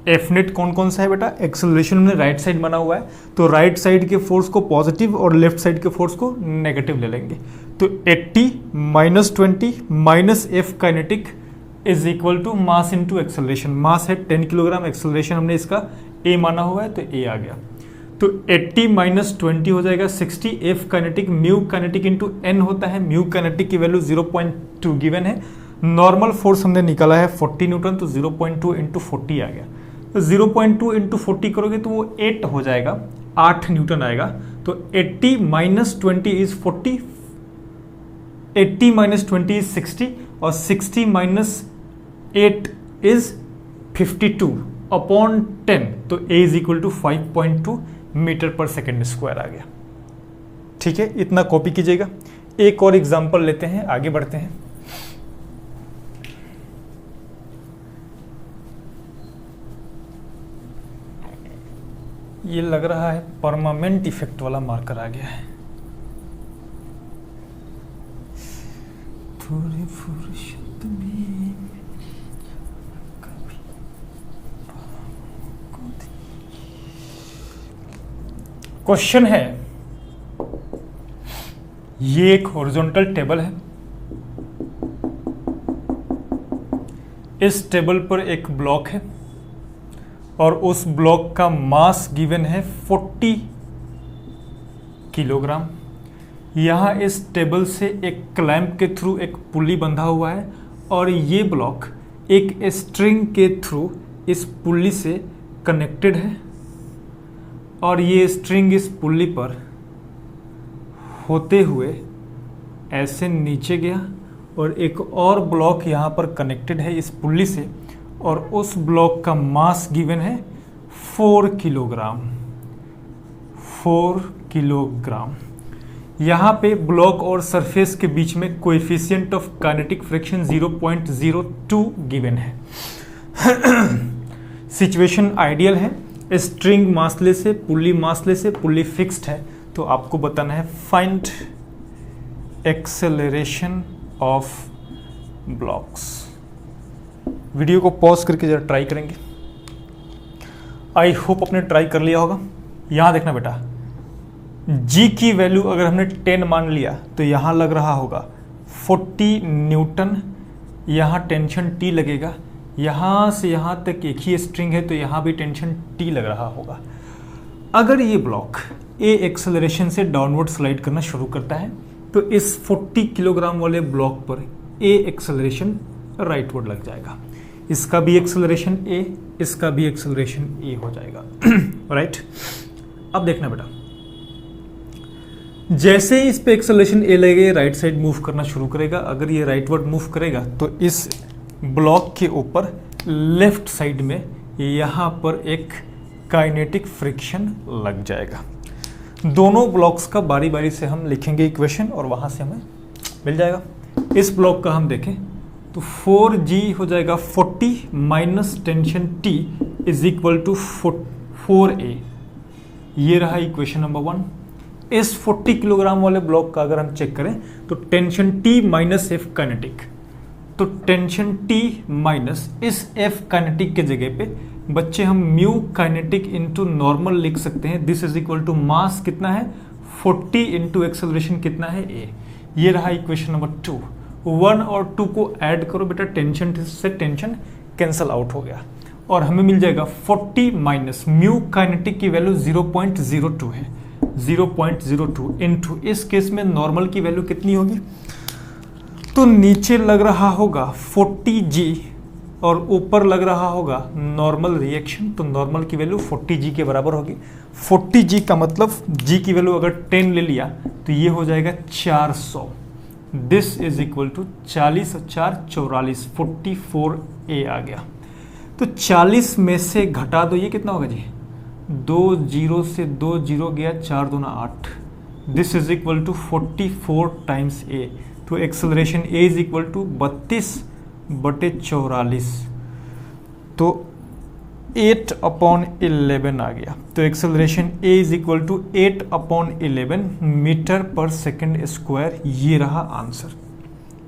एफ नेट कौन कौन सा है बेटा, एक्सेलरेशन में राइट साइड बना हुआ है, तो राइट साइड के फोर्स को पॉजिटिव और लेफ्ट साइड के फोर्स को नेगेटिव ले लेंगे। तो 80 minus 20 minus F kinetic is equal to mass into acceleration. Mass है 10 किलोग्राम, एक्सेलरेशन हमने इसका ए माना हुआ है तो ए आ गया। तो 80 माइनस 20 हो जाएगा 60, F kinetic mu kinetic into N होता है, म्यू काइनेटिक की वैल्यू 0.2 गिवन है। नॉर्मल फोर्स हमने निकाला है 40 न्यूटन, तो 0.2 इंटू 40 आ गया। तो 0.2 इंटू 40 करोगे तो वो 8 हो जाएगा, 8 न्यूटन आएगा। तो 80 माइनस 20 इज 40, 80 माइनस 20 इज 60, और 60 माइनस 8 इज 52 अपॉन 10, तो A is equal to 5.2 metre पर सेकेंड स्क्वायर आ गया। ठीक है, इतना कॉपी कीजिएगा। एक और एग्जांपल लेते हैं, आगे बढ़ते हैं। ये लग रहा है परमानेंट इफेक्ट वाला मार्कर आ गया है। थोड़ी फुर्सत में कभी क्वेश्चन है, ये एक हॉरिजॉन्टल टेबल है, इस टेबल पर एक ब्लॉक है और उस ब्लॉक का मास गिवन है 40 किलोग्राम। यहाँ इस टेबल से एक क्लैंप के थ्रू एक पुली बंधा हुआ है और ये ब्लॉक एक स्ट्रिंग के थ्रू इस पुली से कनेक्टेड है और ये स्ट्रिंग इस पुली पर होते हुए ऐसे नीचे गया और एक और ब्लॉक यहाँ पर कनेक्टेड है इस पुली से और उस ब्लॉक का मास गिवन है 4 किलोग्राम। 4 किलोग्राम। यहाँ पे ब्लॉक और सरफेस के बीच में coefficient of kinetic friction 0.02 given है। सिचुएशन आइडियल है, स्ट्रिंग मासलेस है, पुली मासलेस है, पुली फिक्स्ड है, तो आपको बताना है find acceleration of blocks. Video को पॉज करके जरा ट्राई करेंगे। आई होप आपने ट्राई कर लिया होगा। यहाँ देखना बेटा, जी की वैल्यू अगर हमने 10 मान लिया तो यहाँ लग रहा होगा 40 न्यूटन, यहाँ टेंशन टी लगेगा, यहाँ से यहाँ तक एक ही स्ट्रिंग है तो यहाँ भी टेंशन टी लग रहा होगा। अगर ये ब्लॉक ए एक्सेलरेशन से डाउनवर्ड स्लाइड करना शुरू करता है तो इस 40 किलोग्राम वाले ब्लॉक पर ए एक्सेलरेशन राइटवर्ड लग जाएगा, इसका भी एक्सेलरेशन ए, इसका भी एक्सेलरेशन ए हो जाएगा। राइट। अब देखना बेटा, जैसे ही इस पे एक्सेलरेशन ए लगेगा राइट साइड मूव करना शुरू करेगा। अगर ये राइटवर्ड मूव करेगा तो इस ब्लॉक के ऊपर लेफ्ट साइड में यहाँ पर एक काइनेटिक फ्रिक्शन लग जाएगा। दोनों ब्लॉक्स का बारी बारी से हम लिखेंगे इक्वेशन और वहाँ से हमें मिल जाएगा। इस ब्लॉक का हम देखें तो 4G हो जाएगा 40 minus tension T is equal to 4A। ये रहा इक्वेशन नंबर 1। इस 40 किलोग्राम वाले ब्लॉक का अगर हम चेक करें तो tension T minus F kinetic, तो टेंशन T माइनस इस F काइनेटिक के जगह पे बच्चे हम म्यू काइनेटिक इंटू नॉर्मल लिख सकते हैं। This is equal to mass कितना है 40 इंटू एक्सेलरेशन कितना है A। ये रहा इक्वेशन नंबर 2। 1 और 2 को ऐड करो बेटा, टेंशन से टेंशन कैंसल आउट हो गया और हमें मिल जाएगा 40 माइनस म्यू काइनेटिक की वैल्यू 0.02 है, 0.02 इनटू इस केस में नॉर्मल की वैल्यू कितनी होगी, तो नीचे लग रहा होगा 40G और ऊपर लग रहा होगा नॉर्मल रिएक्शन, तो नॉर्मल की वैल्यू 40G के बराबर होगी। 40G का मतलब G की वैल्यू अगर 10 ले लिया तो ये हो जाएगा 400। दिस इज इक्वल टू 40 और 4 44, 44A आ गया। तो 40 में से घटा दो, ये कितना होगा जी, 2 0 से 2 0 गया, 4 दूना 8। This is equal to 44 times A। तो acceleration A is equal to 32/44, तो 8/11 आ गया। तो acceleration A is equal to 8/11 metre पर सेकेंड स्क्वायर। ये रहा आंसर।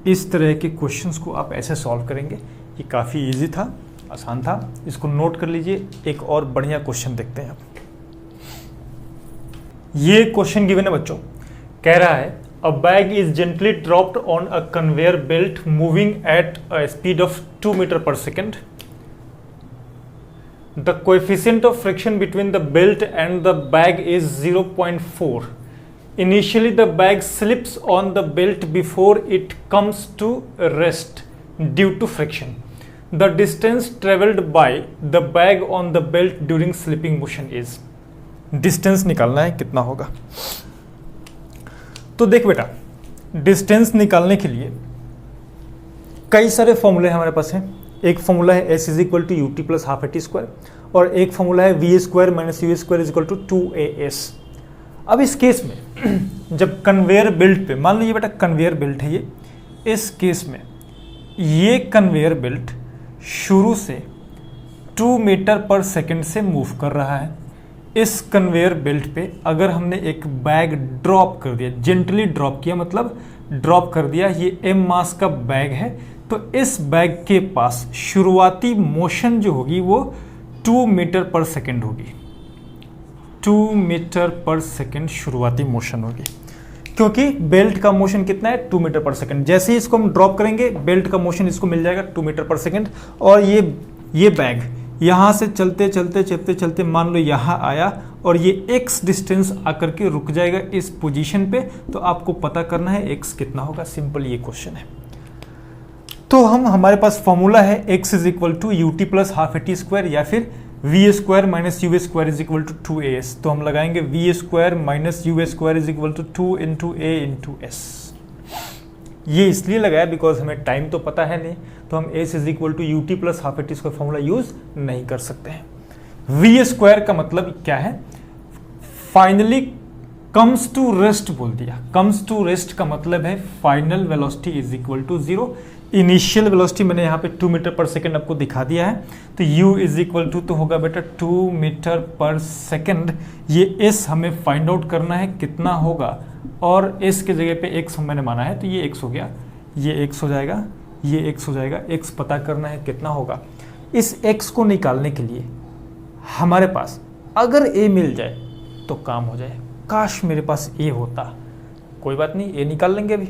इस तरह के क्वेश्चंस को आप ऐसे सॉल्व करेंगे। ये काफ़ी इजी था, आसान था, इसको नोट कर लीजिए। एक और बढ़िया क्वेश्चन देखते हैं आप। ये क्वेश्चन गिवन है बच्चों, कह रहा है a bag is gently dropped on a conveyor belt moving at a speed of 2 meter per second. The coefficient of friction between the belt and the bag is 0.4. Initially the bag slips on the belt before it comes to rest due to friction. The distance traveled by the bag on the belt during slipping motion is. Distance निकालना है, कितना होगा। तो देख बेटा, distance निकालने के लिए कई सारे फॉर्मूले हमारे पास हैं। एक फॉर्मूला है S is equal to U T plus half A T square और एक फॉर्मूला है V square minus U square is equal to 2AS। अब इस केस में जब कन्वेयर बेल्ट पे, मान लीजिए बेटा कन्वेयर बेल्ट है ये, इस केस में ये कन्वेयर बेल्ट शुरू से 2 मीटर पर सेकेंड से मूव कर रहा है। इस कन्वेयर बेल्ट पे अगर हमने एक बैग ड्रॉप कर दिया, जेंटली ड्रॉप किया, मतलब ड्रॉप कर दिया, ये m मास का बैग है, तो इस बैग के पास शुरुआती मोशन जो होगी वो 2 मीटर पर सेकेंड होगी। 2 मीटर पर सेकेंड शुरुआती मोशन होगी, क्योंकि बेल्ट का मोशन कितना है 2 मीटर पर सेकेंड। जैसे ही इसको हम ड्रॉप करेंगे बेल्ट का मोशन इसको मिल जाएगा 2 मीटर पर सेकेंड। और ये बैग यहाँ से चलते चलते चलते चलते मान लो यहाँ आया और ये x डिस्टेंस आकर के रुक जाएगा इस पोजीशन पे, तो आपको पता करना है x कितना होगा। सिंपल ये क्वेश्चन है। तो हमारे पास फॉर्मूला है x is equal to U T plus half A T square या फिर V square minus U square is equal to 2as। तो हम लगाएंगे V square minus U square is equal to 2 into A into S. ये इसलिए लगाया because हमें time तो पता है नहीं, तो हम S is equal to U T plus half A T square formula use नहीं कर सकते हैं। वी स्क्वायर का मतलब क्या है, फाइनली कम्स टू रेस्ट बोल दिया। कम्स टू रेस्ट का मतलब है final velocity is equal to 0। Initial velocity मैंने यहाँ पे 2 मीटर पर सेकेंड आपको दिखा दिया है, तो u इज इक्वल टू तो होगा बेटा 2 मीटर पर सेकेंड। ये s हमें फाइंड आउट करना है कितना होगा, और s के जगह पे x मैंने माना है, तो ये x हो गया, ये x हो जाएगा, ये x हो जाएगा। x पता करना है कितना होगा। इस x को निकालने के लिए हमारे पास अगर a मिल जाए तो काम हो जाए। काश मेरे पास a होता, कोई बात नहीं, a निकाल लेंगे अभी।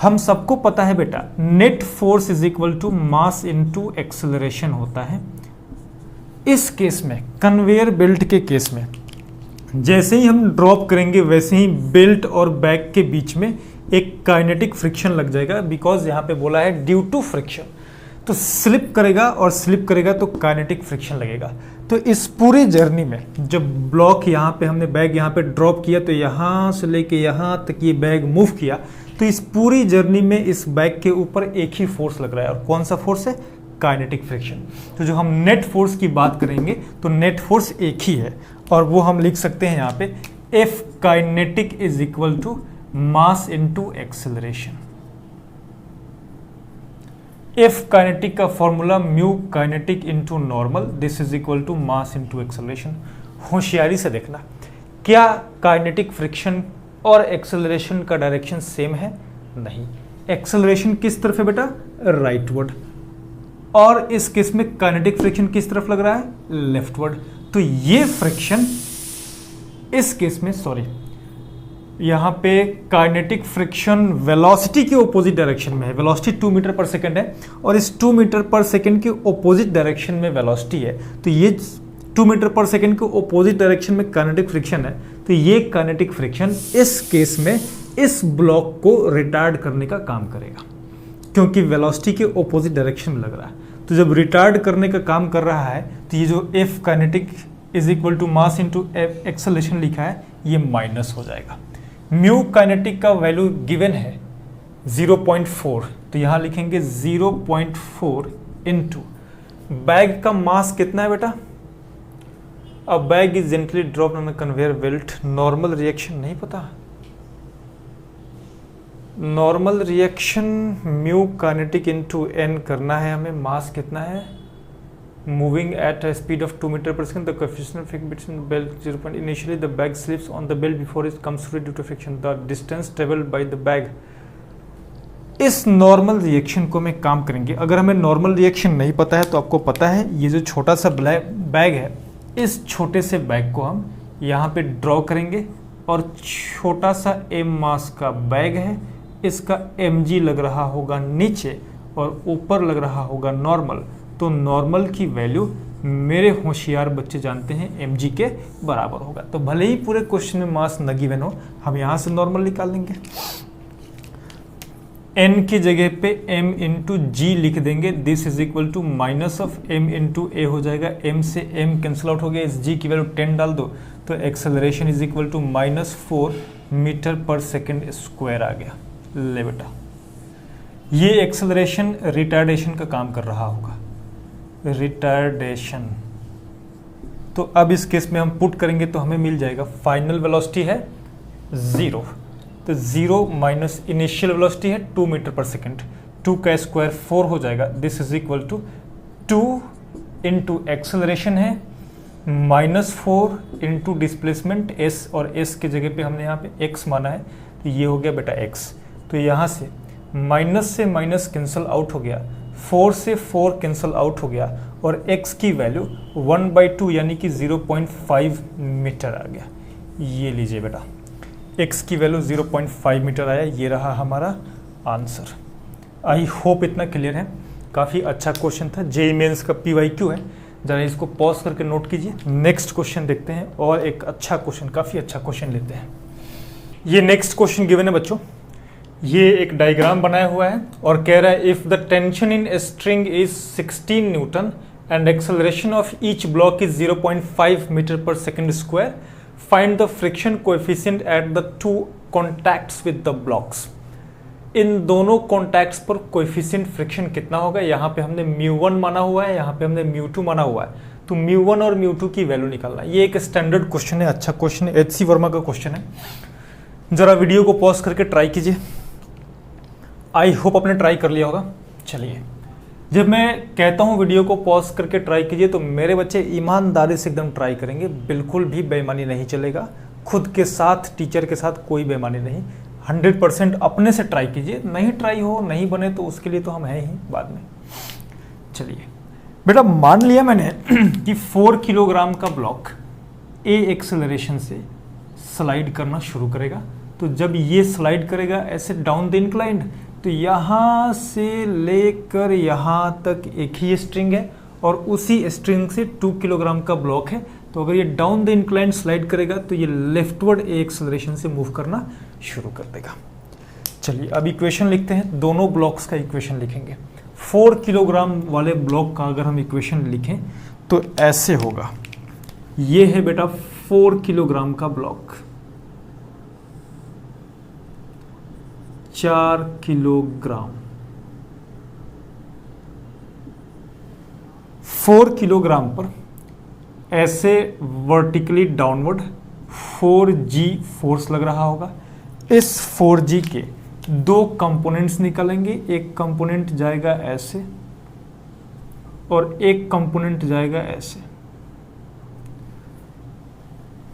हम सबको पता है बेटा net force is equal to mass into acceleration होता है। इस केस में, कन्वेयर बेल्ट के केस में, जैसे ही हम ड्रॉप करेंगे वैसे ही बेल्ट और बैग के बीच में एक काइनेटिक फ्रिक्शन लग जाएगा, बिकॉज यहाँ पे बोला है ड्यू टू फ्रिक्शन। तो स्लिप करेगा और स्लिप करेगा तो काइनेटिक फ्रिक्शन लगेगा। तो इस पूरी जर्नी में जब ब्लॉक यहाँ पे हमने बैग यहाँ पे ड्रॉप किया, तो यहाँ से लेके यहाँ तक ये बैग मूव किया, तो इस पूरी जर्नी में इस बैग के ऊपर एक ही फोर्स लग रहा है, और कौन सा फोर्स है, काइनेटिक फ्रिक्शन। तो जो हम नेट फोर्स की बात करेंगे तो नेट फोर्स एक ही है, और वो हम लिख सकते हैं यहाँ पे F kinetic is equal to mass into acceleration. F kinetic का formula mu kinetic into normal, this is equal to mass into acceleration. होशियारी से देखना, क्या काइनेटिक फ्रिक्शन और एक्सेलरेशन का डायरेक्शन सेम है? नहीं। एक्सेलरेशन किस तरफ है बेटा, राइटवर्ड, और इस केस में काइनेटिक फ्रिक्शन किस तरफ लग रहा है, लेफ्टवर्ड। तो ये फ्रिक्शन इस केस में, सॉरी, यहाँ पे काइनेटिक फ्रिक्शन वेलोसिटी के ऑपोजिट डायरेक्शन में है। वेलोसिटी 2 मीटर पर सेकेंड है, और इस 2 मीटर पर सेकेंड के ऑपोजिट डायरेक्शन में वेलोसिटी है। तो ये 2 मीटर पर सेकेंड के ऑपोजिट डायरेक्शन में काइनेटिक फ्रिक्शन है, तो ये काइनेटिक फ्रिक्शन इस केस में इस ब्लॉक को रिटार्ड करने का काम करेगा, क्योंकि वेलोसिटी के ऑपोजिट डायरेक्शन में लग रहा है। तो जब रिटार्ड करने का काम कर रहा है, तो ये जो F kinetic is equal to mass into acceleration लिखा है, ये माइनस हो जाएगा। म्यू काइनेटिक का वैल्यू गिवन है 0.4, तो यहाँ लिखेंगे 0.4 इंटू बैग का मास कितना है बेटा, A bag is gently dropped on a conveyor belt. Normal reaction नहीं पता, normal reaction mu kinetic into N करना है हमें। मास कितना है, moving at a speed of 2 metre per second, the coefficient friction between belt 0. Initially the bag slips on the belt before it comes free due to friction, the distance travelled by the bag. इस normal reaction को में काम करेंगे। अगर हमें normal reaction नहीं पता है तो आपको पता है ये जो छोटा सा बैग है, इस छोटे से बैग को हम यहाँ पे ड्रॉ करेंगे, और छोटा सा m मास का बैग है, इसका mg लग रहा होगा नीचे और ऊपर लग रहा होगा नॉर्मल। तो नॉर्मल की वैल्यू मेरे होशियार बच्चे जानते हैं mg के बराबर होगा। तो भले ही पूरे क्वेश्चन में मास न गिवन हो, हम यहाँ से नॉर्मल निकाल लेंगे। n की जगह पे m इंटू जी लिख देंगे, this is equal to minus of m into A हो जाएगा। m से m कैंसिल आउट हो गया, इस g की वैल्यू 10 डाल दो, तो acceleration is equal to -4 metre पर सेकेंड स्क्वायर आ गया। ले बेटा, ये एक्सेलरेशन रिटार्डेशन का काम कर रहा होगा, रिटार्डेशन। तो अब इस केस में हम पुट करेंगे तो हमें मिल जाएगा, फाइनल वेलोसिटी है 0, तो 0 माइनस इनिशियल वेलोसिटी है 2 मीटर पर सेकेंड, 2 का स्क्वायर 4 हो जाएगा। This is equal to 2 into acceleration है -4 इंटू डिस्प्लेसमेंट s, और s के जगह पे हमने यहाँ पे x माना है, तो ये हो गया बेटा x। तो यहाँ से माइनस से माइनस कैंसल आउट हो गया, 4 से 4 कैंसल आउट हो गया, और x की वैल्यू 1/2 यानी कि 0.5 मीटर आ गया। ये लीजिए बेटा, x की वैल्यू 0.5 मीटर आया। ये रहा हमारा आंसर। आई होप इतना क्लियर है। काफ़ी अच्छा क्वेश्चन था, जेईई मेंस का PYQ है। ज़रा इसको पॉज करके नोट कीजिए। नेक्स्ट क्वेश्चन देखते हैं, और एक अच्छा क्वेश्चन, काफ़ी अच्छा क्वेश्चन लेते हैं। ये नेक्स्ट क्वेश्चन गिवन है बच्चों। ये एक डायग्राम बनाया हुआ है और कह रहा है if the tension in a string is 16 newton and acceleration of each block is 0.5 metre पर second square, find the friction coefficient at the two contacts with the blocks. इन दोनों कॉन्टैक्ट्स पर कोएफिशिएंट फ्रिक्शन कितना होगा। यहाँ पे हमने μ1 माना हुआ है, यहाँ पे हमने μ2 माना हुआ है, तो μ1 और μ2 की वैल्यू निकालना। ये एक स्टैंडर्ड क्वेश्चन है, अच्छा क्वेश्चन है, HC वर्मा का क्वेश्चन है। जरा वीडियो को पॉज करके ट्राई कीजिए। आई होप आपने ट्राई कर लिया होगा। चलिए, जब मैं कहता हूँ वीडियो को पॉज करके ट्राई कीजिए, तो मेरे बच्चे ईमानदारी से एकदम ट्राई करेंगे, बिल्कुल भी बेईमानी नहीं चलेगा। खुद के साथ, टीचर के साथ कोई बेईमानी नहीं, 100% अपने से ट्राई कीजिए। नहीं ट्राई हो, नहीं बने, तो उसके लिए तो हम हैं ही बाद में। चलिए बेटा, मान लिया मैंने कि 4 किलोग्राम का ब्लॉक ए एक्सेलरेशन से स्लाइड करना शुरू करेगा। तो जब ये स्लाइड करेगा ऐसे डाउन द इंक्लाइंड, तो यहाँ से लेकर यहाँ तक एक ही स्ट्रिंग है, और उसी स्ट्रिंग से 2 किलोग्राम का ब्लॉक है। तो अगर ये डाउन द इंक्लाइंड स्लाइड करेगा, तो ये लेफ्टवर्ड ए एक्सेलरेशन से मूव करना शुरू कर देगा। चलिए अब इक्वेशन लिखते हैं, दोनों ब्लॉक्स का इक्वेशन लिखेंगे। 4 किलोग्राम वाले ब्लॉक का अगर हम इक्वेशन लिखें तो ऐसे होगा। ये है बेटा 4 किलोग्राम का ब्लॉक, 4 किलोग्राम, 4 किलोग्राम पर ऐसे वर्टिकली डाउनवर्ड 4G फोर्स लग रहा होगा। इस 4G के 2 कंपोनेंट्स निकलेंगे, एक कंपोनेंट जाएगा ऐसे और एक कंपोनेंट जाएगा ऐसे।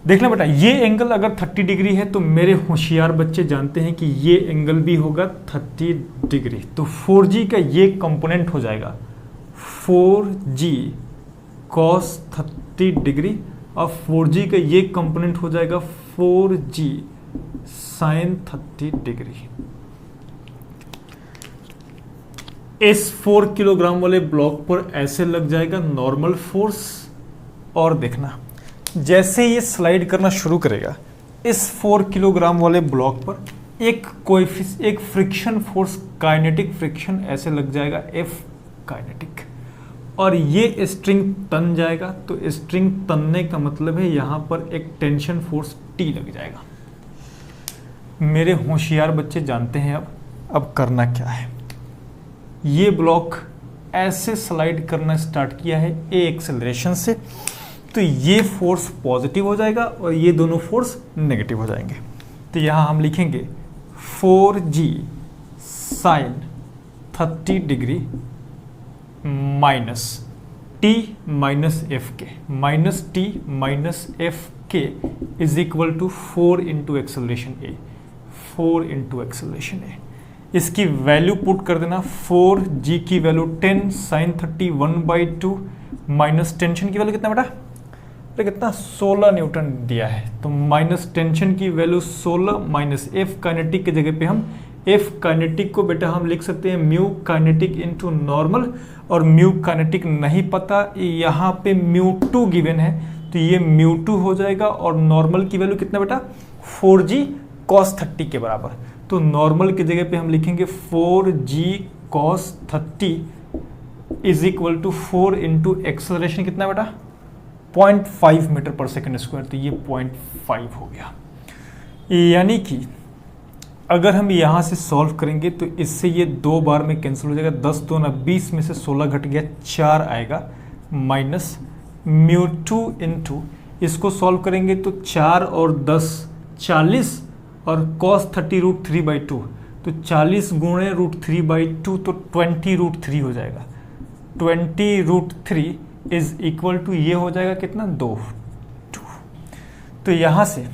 देखना बेटा, ये एंगल अगर 30 डिग्री है तो मेरे होशियार बच्चे जानते हैं कि ये एंगल भी होगा 30 डिग्री। तो 4G का ये कंपोनेंट हो जाएगा 4G cos 30 डिग्री, और 4G का ये कंपोनेंट हो जाएगा 4G sin 30 डिग्री। इस 4 किलोग्राम वाले ब्लॉक पर ऐसे लग जाएगा नॉर्मल फोर्स। और देखना, जैसे ये स्लाइड करना शुरू करेगा, इस 4 किलोग्राम वाले ब्लॉक पर एक फ्रिक्शन फोर्स, काइनेटिक फ्रिक्शन ऐसे लग जाएगा, F काइनेटिक, और ये स्ट्रिंग तन जाएगा। तो स्ट्रिंग तनने का मतलब है यहाँ पर एक टेंशन फोर्स T लग जाएगा। मेरे होशियार बच्चे जानते हैं अब करना क्या है। ये ब्लॉक ऐसे स्लाइड करना स्टार्ट किया है ए एक्सेलरेशन से, तो ये फोर्स पॉजिटिव हो जाएगा और ये दोनों फोर्स नेगेटिव हो जाएंगे। तो यहाँ हम लिखेंगे 4G sin 30 degree minus T minus F K, minus T minus F K is equal to 4 into acceleration A, 4 into acceleration A. इसकी वैल्यू पुट कर देना, 4G की वैल्यू 10 साइन 30 1/2 माइनस टेंशन की वैल्यू कितना बेटा, कितना 16 न्यूटन दिया है। तो माइनस टेंशन की वैल्यू 16 माइनस एफ काइनेटिक की जगह पे हम एफ काइनेटिक को बेटा हम लिख सकते हैं म्यू काइनेटिक इंटू नॉर्मल, और म्यू काइनेटिक नहीं पता, यहाँ पे μ2 गिवन है, तो ये μ2 हो जाएगा। और नॉर्मल की वैल्यू कितना बेटा 4G cos 30 के बराबर। तो नॉर्मल की जगह पे हम लिखेंगे 4G cos 30 is equal to 4 into acceleration कितना बेटा 0.5 मीटर पर सेकेंड स्क्वायर। तो ये 0.5 हो गया। यानी कि अगर हम यहाँ से सॉल्व करेंगे तो इससे ये 2 बार में कैंसिल हो जाएगा, 10 2 ना 20 में से 16 घट गया, 4 आएगा, माइनस μ2 इंटू इसको सॉल्व करेंगे तो 4 और 10 40, और cos 30 √3/2, तो 40 गुणे √3/2 तो 20 √3 हो जाएगा। 20 √3 इज इक्वल टू ये हो जाएगा कितना 2 2। तो यहां से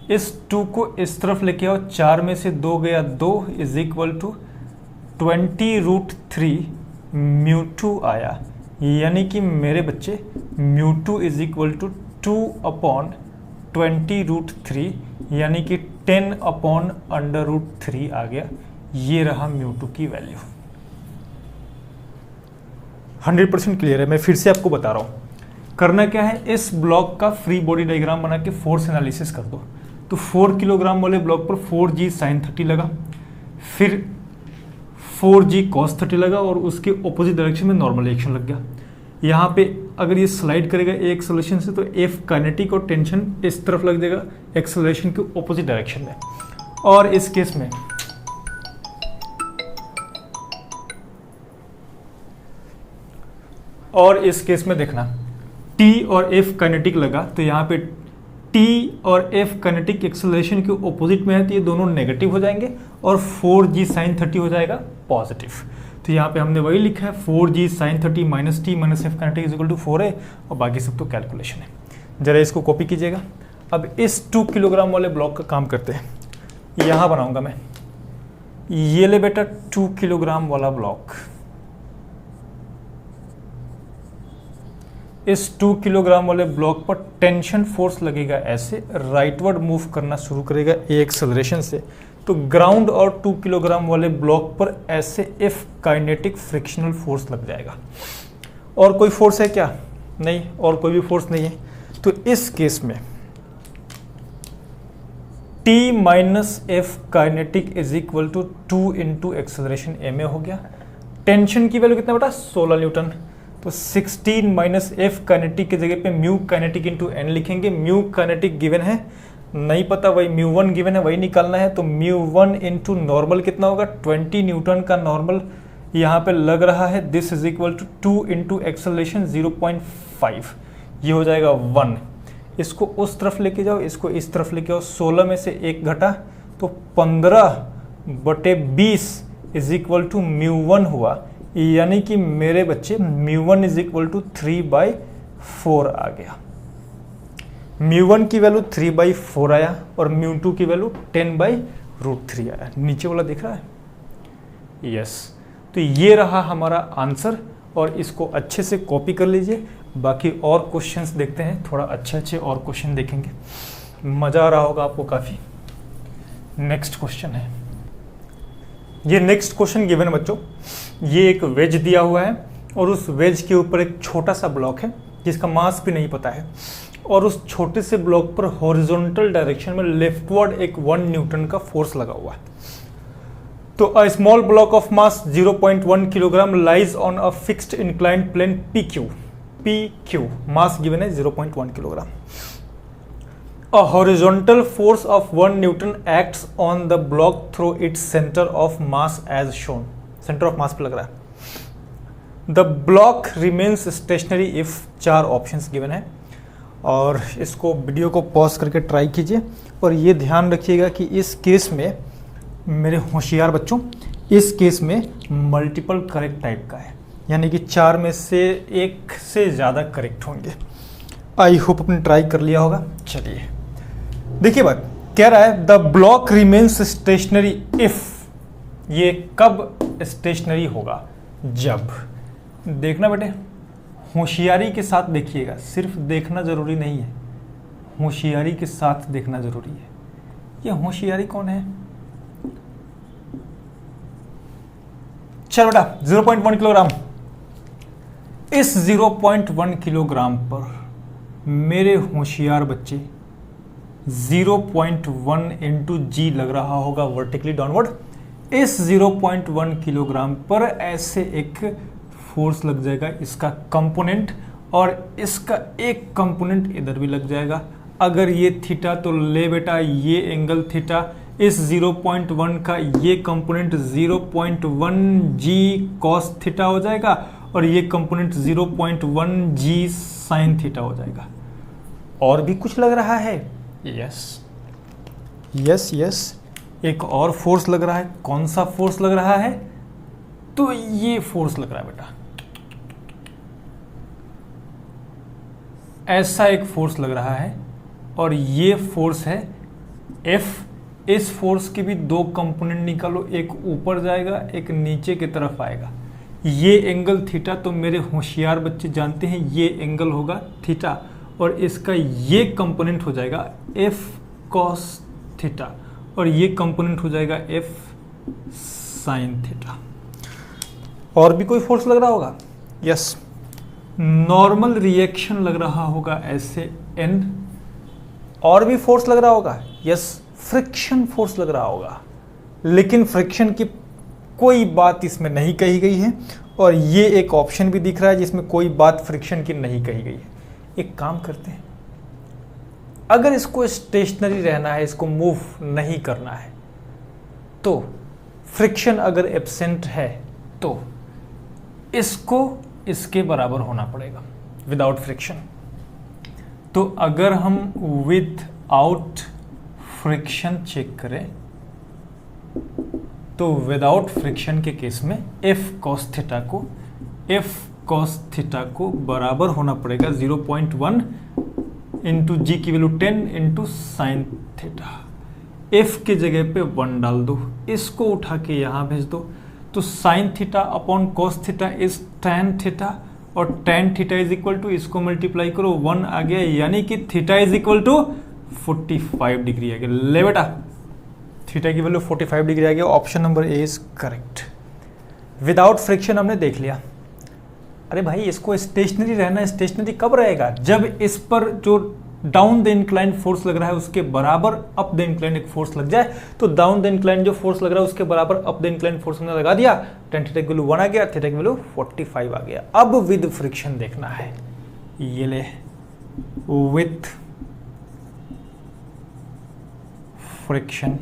इस 2 को इस तरफ लेके आओ, 4 में से 2 गया 2 इज इक्वल टू 20√3 μ2 आया, यानी कि मेरे बच्चे μ2 इज इक्वल टू 2/20√3 यानी कि 10/√3 आ गया। ये रहा μ2 की वैल्यू। 100% क्लियर है। मैं फिर से आपको बता रहा हूं, करना क्या है, इस ब्लॉक का फ्री बॉडी डायग्राम बना के फोर्स एनालिसिस कर दो। तो 4 किलोग्राम वाले ब्लॉक पर 4g sin 30 लगा, फिर 4g cos 30 लगा और उसके ऑपोजिट डायरेक्शन में नॉर्मल एक्शन लग गया। यहाँ पे अगर ये स्लाइड करेगा एक्सेलरेशन से तो F काइनेटिक और टेंशन इस तरफ लग जाएगा एक्सेलरेशन के ऑपोजिट डायरेक्शन में। और इस केस में देखना T और F काइनेटिक लगा, तो यहाँ पे T और F काइनेटिक एक्सेलरेशन के ऑपोजिट में है, तो ये दोनों नेगेटिव हो जाएंगे और 4g sin 30 हो जाएगा पॉजिटिव। तो यहाँ पे हमने वही लिखा है 4g sin 30 minus T minus F kinetic is equal to 4 है, और बाकी सब तो कैलकुलेशन है। जरा इसको कॉपी कीजिएगा। अब इस 2 किलोग्राम वाले ब्लॉक का काम करते हैं। यहाँ बनाऊंगा मैं, ये ले बेटा 2 किलोग्राम वाला ब्लॉक। इस 2 किलोग्राम वाले ब्लॉक पर टेंशन फोर्स लगेगा ऐसे, राइटवर्ड मूव करना शुरू करेगा ए एक्सेलरेशन से। तो ग्राउंड और 2 किलोग्राम वाले ब्लॉक पर ऐसे F काइनेटिक फ्रिक्शनल फोर्स लग जाएगा। और कोई फोर्स है क्या? नहीं, और कोई भी फोर्स नहीं है। तो इस केस में T minus F kinetic is equal to 2 into acceleration ma हो गया। टेंशन की वैल्यू कितना बेटा? 16 न्यूटन। तो 16 माइनस F काइनेटिक की जगह पे म्यू काइनेटिक इंटू n लिखेंगे। म्यू काइनेटिक गिवन है, नहीं पता, वही μ1 गिवन है, वही निकालना है। तो μ1 इंटू नॉर्मल कितना होगा? 20 न्यूटन का नॉर्मल यहाँ पे लग रहा है। This is equal to 2 into acceleration 0.5, ये हो जाएगा 1। इसको उस तरफ लेके जाओ, इसको इस तरफ लेके आओ। 16 में से 1 घटा तो 15/20 इज इक्वल टू μ1 हुआ, यानी कि मेरे बच्चे μ1 इज इक्वल टू 3/4 आ गया। μ1 की वैल्यू 3/4 आया और μ2 की वैल्यू 10/√3 आया। नीचे वाला दिख रहा है? यस। तो ये रहा हमारा आंसर, और इसको अच्छे से कॉपी कर लीजिए। बाकी और क्वेश्चंस देखते हैं, थोड़ा अच्छे और क्वेश्चन देखेंगे, मज़ा आ रहा होगा आपको काफ़ी। नेक्स्ट क्वेश्चन है, ये नेक्स्ट क्वेश्चन गिवन है बच्चों। ये एक वेज दिया हुआ है और उस वेज के ऊपर एक छोटा सा ब्लॉक है जिसका मास भी नहीं पता है, और उस छोटे से ब्लॉक पर हॉरिजॉन्टल डायरेक्शन में लेफ्टवर्ड एक 1 न्यूटन का फोर्स लगा हुआ है। तो a small block of mass 0.1 kilogram lies on a fixed inclined plane PQ, mass given है 0.1 kilogram. A horizontal force of 1 Newton acts on the block through its center of mass as shown. Center of mass पे लग रहा है। The block remains stationary if 4 options given है, और इसको video को pause करके ट्राई कीजिए। और ये ध्यान रखिएगा कि इस केस में, मेरे होशियार बच्चों, इस केस में मल्टीपल करेक्ट टाइप का है, यानी कि 4 में से 1 से ज़्यादा करेक्ट होंगे। आई होप आपने ट्राई कर लिया होगा। चलिए देखिए, बात कह रहा है the block remains stationary if. ये कब स्टेशनरी होगा? जब, देखना बेटे, होशियारी के साथ देखिएगा, सिर्फ देखना जरूरी नहीं है, होशियारी के साथ देखना जरूरी है। ये होशियारी कौन है? चल बेटा, 0.1 किलोग्राम। इस 0.1 किलोग्राम पर मेरे होशियार बच्चे 0.1 इंटू जी लग रहा होगा वर्टिकली डाउनवर्ड। इस 0.1 किलोग्राम पर ऐसे एक फोर्स लग जाएगा, इसका कंपोनेंट, और इसका एक कंपोनेंट इधर भी लग जाएगा। अगर ये थीटा, तो ले बेटा ये एंगल थीटा, इस 0.1 का ये कंपोनेंट 0.1 जी कॉस थीटा हो जाएगा, और ये कंपोनेंट 0.1 जी साइन थीटा हो जाएगा। और भी कुछ लग रहा है? यस यस यस, एक और फोर्स लग रहा है। कौन सा फोर्स लग रहा है? तो ये फोर्स लग रहा है बेटा, ऐसा एक फोर्स लग रहा है और ये फोर्स है F। इस फोर्स के भी दो कंपोनेंट निकालो, एक ऊपर जाएगा एक नीचे की तरफ आएगा। ये एंगल थीटा, तो मेरे होशियार बच्चे जानते हैं ये एंगल होगा थीटा और इसका ये कंपोनेंट हो जाएगा F cos थीटा और ये कंपोनेंट हो जाएगा F sin थीटा। और भी कोई फोर्स लग रहा होगा? यस, नॉर्मल रिएक्शन लग रहा होगा ऐसे N। और भी फोर्स लग रहा होगा? यस, फ्रिक्शन फोर्स लग रहा होगा, लेकिन फ्रिक्शन की कोई बात इसमें नहीं कही गई है और ये एक ऑप्शन भी दिख रहा है जिसमें कोई बात फ्रिक्शन की नहीं कही गई है। एक काम करते हैं, अगर इसको स्टेशनरी रहना है, इसको मूव नहीं करना है, तो फ्रिक्शन अगर एब्सेंट है तो इसको इसके बराबर होना पड़ेगा विदाउट फ्रिक्शन। तो अगर हम विदाउट फ्रिक्शन चेक करें तो विदाउट फ्रिक्शन के केस में F cos थीटा को बराबर होना पड़ेगा 0.1 इंटू जी की value 10 into sine theta. F के जगह पे 1 डाल दो, इसको उठा के यहाँ भेज दो, तो sine theta upon cos theta is tan theta और tan theta is equal to, इसको मल्टीप्लाई करो 1 आ गया, यानी कि theta is equal to 45 degree आ गया। ले बेटा, थीटा की वैल्यू 45 डिग्री आ गया। Option number A is correct. Without friction हमने देख लिया। अरे भाई, इसको स्टेशनरी रहना, स्टेशनरी कब रहेगा? जब इस पर जो डाउन द इंक्लाइन फोर्स लग रहा है उसके बराबर अप द इंक्लाइन एक फोर्स लग जाए, तो डाउन द इंक्लाइन जो फोर्स लग रहा है उसके बराबर अप द इंक्लाइन फोर्स हमने लगा दिया, tan थीटा की वैल्यू 1 आ गया, थीटा की वैल्यू 45 आ गया। अब विद फ्रिक्शन देखना है, ये ले विथ फ्रिक्शन।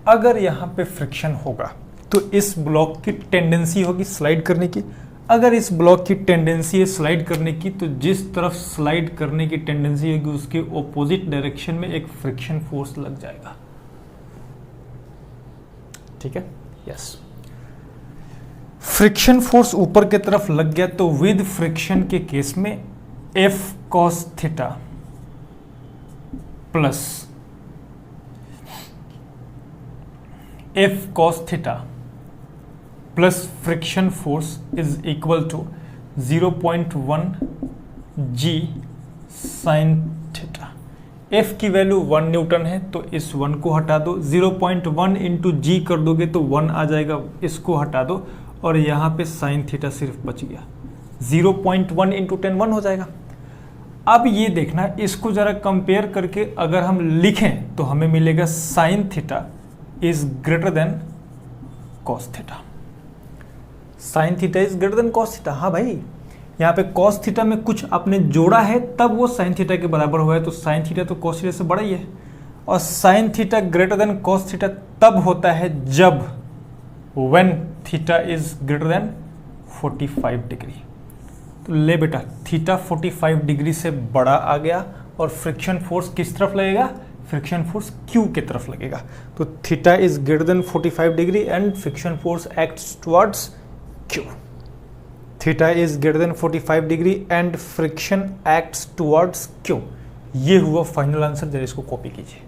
अगर यहां पे फ्रिक्शन होगा तो इस ब्लॉक की टेंडेंसी होगी स्लाइड करने की। अगर इस ब्लॉक की टेंडेंसी है स्लाइड करने की, तो जिस तरफ स्लाइड करने की टेंडेंसी होगी उसके ऑपोजिट डायरेक्शन में एक फ्रिक्शन फोर्स लग जाएगा। ठीक है, यस। फ्रिक्शन फोर्स ऊपर की तरफ लग गया तो विद फ्रिक्शन के केस में F cos theta plus F cos theta plus friction force is equal to 0.1 G sine theta. F की वैल्यू 1 न्यूटन है तो इस 1 को हटा दो, 0.1 इंटू जी कर दोगे तो 1 आ जाएगा, इसको हटा दो और यहाँ पे साइन थीटा सिर्फ बच गया। 0.1 इंटू 10 1 हो जाएगा। अब ये देखना, इसको जरा कंपेयर करके अगर हम लिखें तो हमें मिलेगा sine theta is greater then cos theta. Sine theta is greater then cos theta. हाँ भाई, यहाँ पे कॉस थीटा में कुछ आपने जोड़ा है तब वो साइन थीटा के बराबर हुआ है, तो साइन थीटा तो कॉस थीटा से बड़ा ही है। और sine theta greater than cos theta तब होता है जब when theta is greater then 45 degree. तो ले बेटा, थीटा 45 डिग्री से बड़ा आ गया और फ्रिक्शन फोर्स किस तरफ लगेगा? फ्रिक्शन फोर्स Q की तरफ लगेगा। तो theta is greater then 45 degree and friction force acts towards Q। Theta is greater then 45 degree and friction acts towards Q। ये हुआ फाइनल आंसर। जरा इसको कॉपी कीजिए।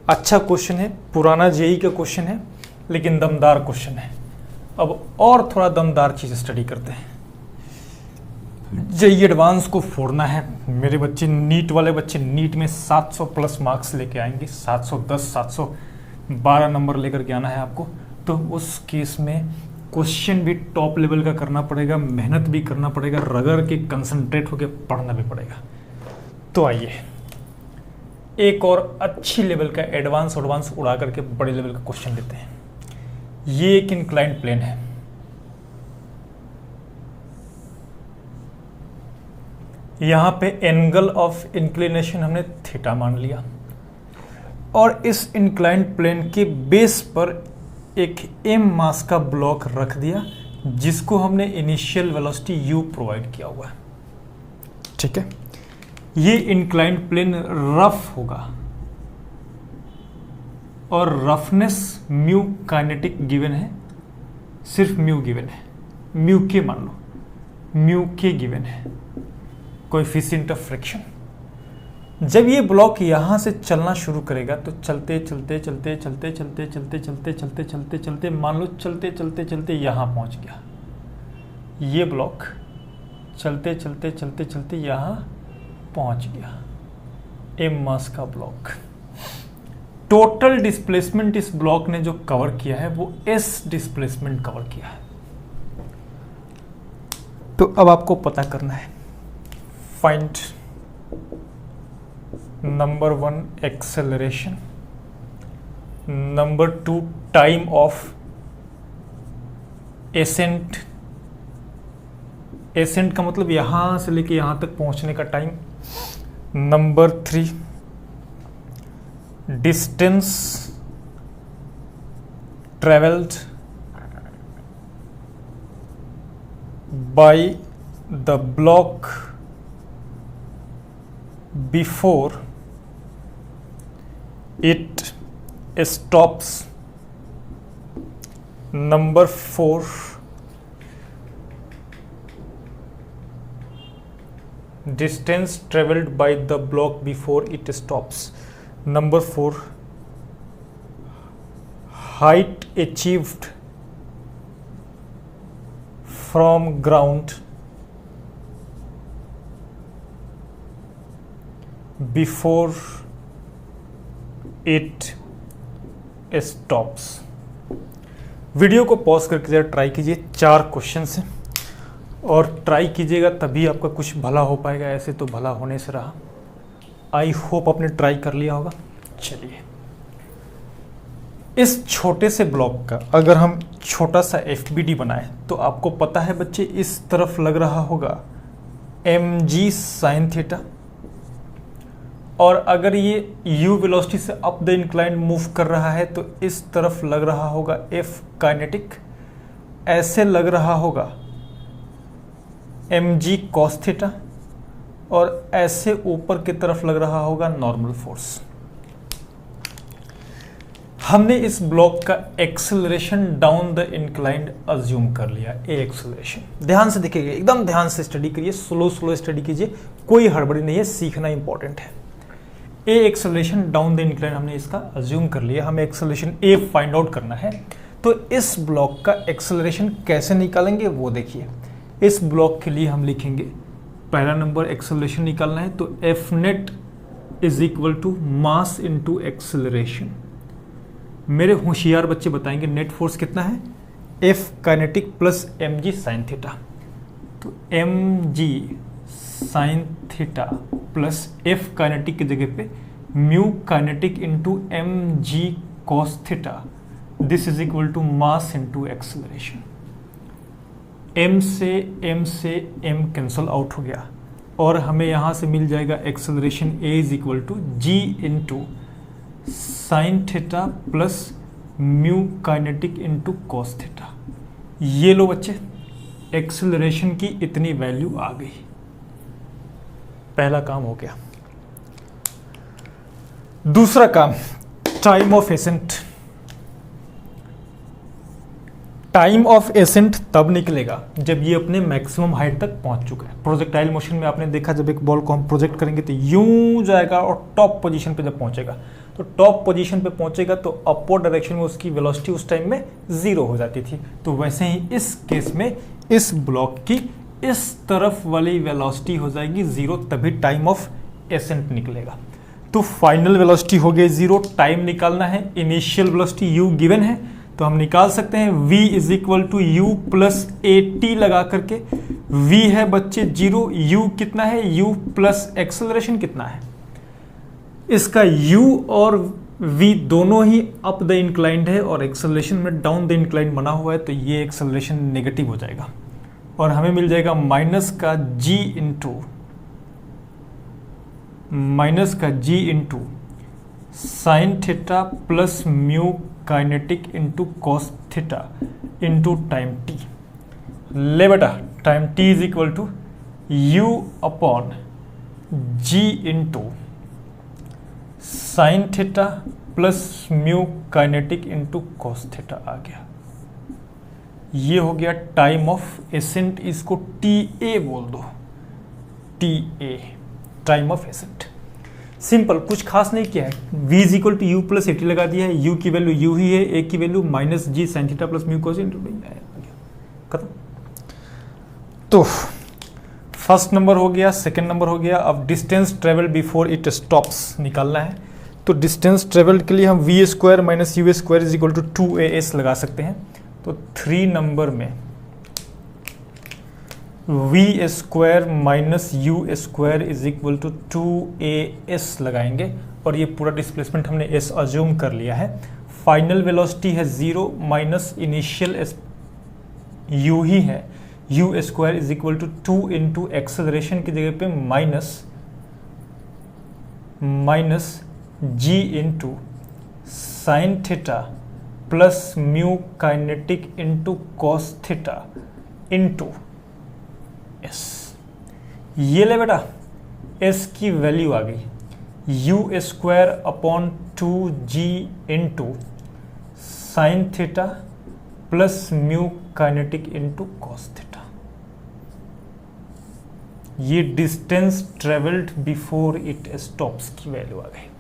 अच्छा क्वेश्चन है, पुराना जेई का क्वेश्चन है, लेकिन दमदार क्वेश्चन है। अब और थोड़ा दमदार चीज स्टडी करते हैं। जेई एडवांस को फोड़ना है। मेरे बच्चे, नीट वाले बच्चे, नीट में 700 प्लस मार्क्स लेके आएंगे, 710 712 नंबर लेकर के आना है आपको। तो उस केस में क्वेश्चन भी टॉप लेवल का करना पड़ेगा, मेहनत भी करना पड़ेगा, रगड़ के कंसंट्रेट होकर पढ़ना भी पड़ेगा। तो आइए एक और अच्छी लेवल का एडवांस उड़ा करके बड़े लेवल का क्वेश्चन लेते हैं। ये एक इंक्लाइंड प्लेन है। यहां पे एंगल ऑफ इंक्लिनेशन हमने थीटा मान लिया और इस इंक्लाइंड प्लेन के बेस पर एक m मास का ब्लॉक रख दिया जिसको हमने इनिशियल वेलोसिटी u प्रोवाइड किया हुआ है। ठीक है, ये इंक्लाइंड प्लेन रफ होगा और रफनेस म्यू काइनेटिक गिवन है, सिर्फ म्यू गिवन है, म्यू के मान लो, म्यू के गिवन है, कोएफिशिएंट ऑफ फ्रिक्शन। जब ये ब्लॉक यहाँ से चलना शुरू करेगा तो चलते चलते चलते चलते चलते चलते चलते चलते चलते चलते मान लो चलते चलते चलते यहाँ पहुँच गया। ये ब्लॉक चलते चलते चलते चलते यहाँ पहुँच गया। एम मास का ब्लॉक। टोटल डिस्प्लेसमेंट इस ब्लॉक ने जो कवर किया है वो एस डिस्प्लेसमेंट कवर किया है। तो अब आपको पता करना है, find number 1 acceleration, number 2 time of ascent. Ascent का मतलब यहां से लेके यहां तक पहुंचने का time. Number 3 distance travelled by the block before it stops. Number 4 distance traveled by the block before it stops. Number 4 height achieved from ground before it stops. Video को पॉज करके जरा ट्राई कीजिए। 4 क्वेश्चन हैं और try कीजिएगा तभी आपका कुछ भला हो पाएगा, ऐसे तो भला होने से रहा। आई होप आपने ट्राई कर लिया होगा। चलिए, इस छोटे से ब्लॉक का अगर हम छोटा सा FBD बनाएं तो आपको पता है बच्चे, इस तरफ लग रहा होगा mg sin थीटा, और अगर ये u वेलोसिटी से अप द इंक्लाइन मूव कर रहा है तो इस तरफ लग रहा होगा f काइनेटिक, ऐसे लग रहा होगा mg cos थीटा, और ऐसे ऊपर की तरफ लग रहा होगा नॉर्मल फोर्स। हमने इस ब्लॉक का acceleration down the inclined assume कर लिया, ए एक्सेलरेशन। ध्यान से देखिए, एकदम ध्यान से स्टडी करिए, स्लो स्टडी कीजिए, कोई हड़बड़ी नहीं है, सीखना इंपॉर्टेंट है। ए एक्सेलरेशन डाउन द इंक्लाइंड हमने इसका अज्यूम कर लिया, हमें एक्सेलरेशन ए फाइंड आउट करना है। तो इस ब्लॉक का एक्सेलरेशन कैसे निकालेंगे वो देखिए। इस ब्लॉक के लिए हम लिखेंगे, पहला नंबर एक्सेलरेशन निकालना है तो F net is equal to mass into acceleration. मेरे होशियार बच्चे बताएंगे नेट फोर्स कितना है, F kinetic plus mg sine theta. तो mg sine theta plus F kinetic की जगह पे mu kinetic into mg cos theta, this is equal to mass into acceleration. m से m कैंसल आउट हो गया और हमें यहाँ से मिल जाएगा acceleration a is equal to g into sine theta plus mu kinetic into cos theta. ये लो बच्चे, एक्सेलरेशन की इतनी वैल्यू आ गई। पहला काम हो गया। दूसरा काम, time of ascent. Time of accent तब निकलेगा जब ये अपने मैक्सिमम हाइट तक पहुंच चुका है। प्रोजेक्टाइल मोशन में आपने देखा, जब एक बॉल को हम प्रोजेक्ट करेंगे तो यूं जाएगा और टॉप पोजीशन पे जब पहुंचेगा तो टॉप पोजीशन पे पहुंचेगा तो अपवर्ड डायरेक्शन में उसकी वेलोसिटी उस टाइम में 0 हो जाती थी। तो वैसे ही इस केस में इस ब्लॉक की इस तरफ वाली वेलोसिटी हो जाएगी 0, तभी टाइम ऑफ एसेंट निकलेगा। तो फाइनल वेलोसिटी हो गई 0, टाइम निकालना है। इनिशियल वेलोसिटी u गिवन है तो हम निकाल सकते हैं v is equal to u plus at लगा करके। v है बच्चे 0, u कितना है, u प्लस एक्सेलरेशन कितना है, इसका u और v दोनों ही अप द इंक्लाइंड है और एक्सेलरेशन में डाउन द इंक्लाइंड बना हुआ है, तो ये एक्सेलरेशन नेगेटिव हो जाएगा और हमें मिल जाएगा माइनस का g into sine theta plus mu kinetic into cos theta into time t। ले बेटा, time t is equal to u upon g into sine theta plus mu kinetic into cos theta आ गया। ये हो गया time of ascent, इसको TA बोल दो। T A, time of ascent. Simple, कुछ खास नहीं किया है। v is equal to U plus AT लगा दिया है, u की वैल्यू u ही है, a की वैल्यू माइनस जी साइन थीटा प्लस म्यू कोस इंटू खत्म। तो फर्स्ट नंबर हो गया, सेकंड नंबर हो गया। अब distance travel before it stops निकालना है। तो डिस्टेंस ट्रेवल के लिए हम V square minus U square is equal to 2as लगा सकते हैं। तो 3 नंबर में V square minus U square is equal to 2as लगाएंगे और ये पूरा डिस्प्लेसमेंट हमने s अज्यूम कर लिया है। फाइनल वेलोसिटी है 0 माइनस इनिशियल u ही है, U square is equal to 2 into acceleration की जगह पे minus G into sine theta plus mu kinetic into cos theta into S. ये ले बेटा एस की वैल्यू आ गई U square upon 2g into sine theta plus mu kinetic into cos theta. ये distance travelled before it stops की value आ गई।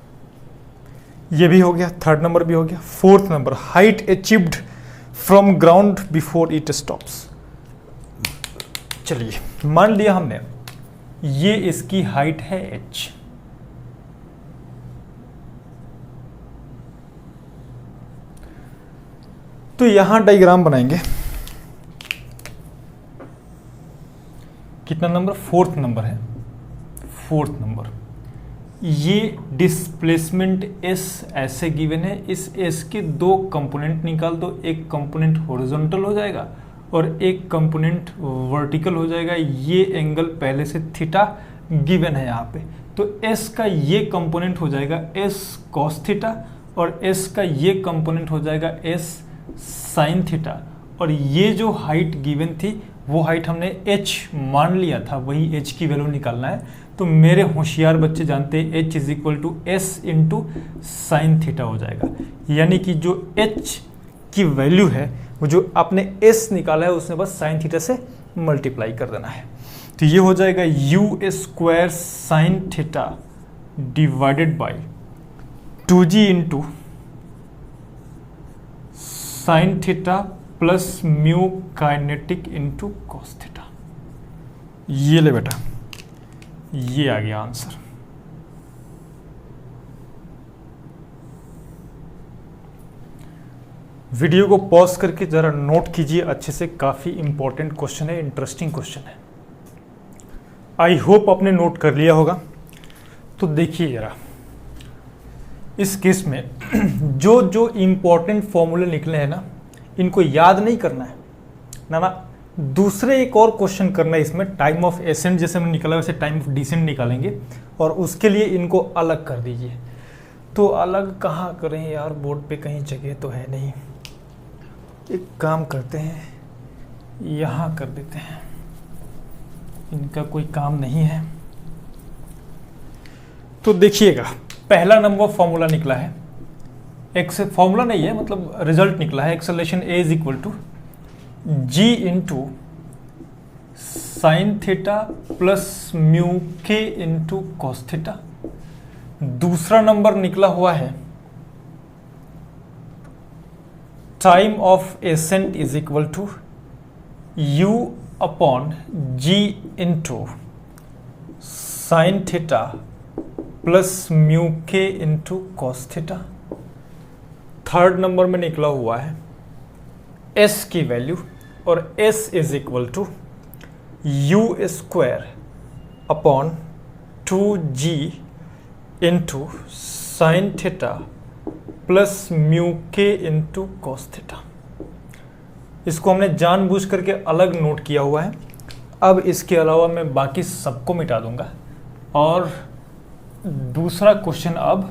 ये भी हो गया, थर्ड नंबर भी हो गया। Fourth number, height achieved from ground before it stops. चलिए मान लिया हमने ये इसकी हाइट है h, तो यहां डायग्राम बनाएंगे। कितना नंबर? फोर्थ नंबर है। फोर्थ नंबर, ये डिस्प्लेसमेंट s ऐसे गिवन है। इस s के 2 कंपोनेंट निकाल दो, एक कंपोनेंट हॉरिजॉन्टल हो जाएगा और एक कंपोनेंट वर्टिकल हो जाएगा। ये एंगल पहले से थीटा गिवन है यहाँ पे। तो s का ये कंपोनेंट हो जाएगा s cos थीटा और s का ये कंपोनेंट हो जाएगा s sin थीटा। और ये जो हाइट गिवन थी वो हाइट हमने h मान लिया था, वही h की वैल्यू निकालना है। तो मेरे होशियार बच्चे जानते हैं h is equal to S into sine theta हो जाएगा। यानी कि जो h की वैल्यू है वो जो आपने s निकाला है उसने बस साइन थीटा से मल्टीप्लाई कर देना है। तो ये हो जाएगा you square sine theta divided by 2g into sine theta plus mu kinetic into cos theta. ये ले बेटा, ये आ गया आंसर। वीडियो को पॉज करके जरा नोट कीजिए अच्छे से, काफी इंपॉर्टेंट क्वेश्चन है, इंटरेस्टिंग क्वेश्चन है। आई होप आपने नोट कर लिया होगा। तो देखिए जरा, इस केस में जो जो इंपॉर्टेंट फॉर्मूले निकले हैं ना, इनको याद नहीं करना है ना, दूसरे एक और क्वेश्चन करना है। इसमें टाइम ऑफ एसेंट जैसे हमने निकाला वैसे टाइम ऑफ डिसेंट निकालेंगे और उसके लिए इनको अलग कर दीजिए। तो अलग कहाँ करें यार, बोर्ड पे कहीं जगह तो है नहीं। एक काम करते हैं, यहाँ कर देते हैं, इनका कोई काम नहीं है। तो देखिएगा, पहला नंबर फॉर्मूला निकला है, फॉर्मूला नहीं है मतलब रिजल्ट निकला है। Acceleration a is equal to g into sine theta plus mu के इंटू कॉस थीटा। दूसरा नंबर निकला हुआ है time of ascent is equal to u upon g into sine theta plus mu के into cos theta. Third number में निकला हुआ है s की वैल्यू और s is equal to U square upon 2g into sine theta plus mu के into cos theta. इसको हमने जानबूझ करके अलग नोट किया हुआ है। अब इसके अलावा मैं बाकी सबको मिटा दूंगा और दूसरा क्वेश्चन अब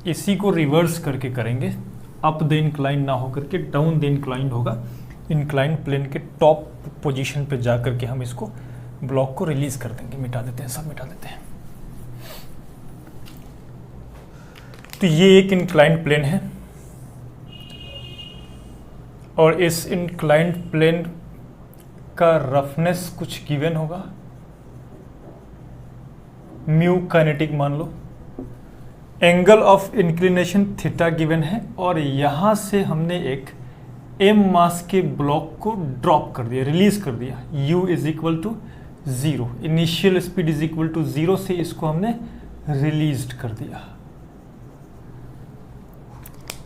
इसी को रिवर्स करके करेंगे। अप द इंक्लाइन ना होकर के डाउन द इंक्लाइंड होगा। इंक्लाइन प्लेन के टॉप पोजीशन पे जा करके हम इसको ब्लॉक को रिलीज कर देंगे, मिटा देते हैं, सब मिटा देते हैं। तो ये एक इंक्लाइंड प्लेन है और इस इंक्लाइंड प्लेन का रफनेस कुछ गिवन होगा म्यू काइनेटिक मान लो, angle of inclination theta given है, और यहां से हमने एक एम मास के ब्लॉक को ड्रॉप कर दिया, रिलीज कर दिया, u is equal to 0, initial speed is equal to 0 से इसको हमने रिलीज कर दिया।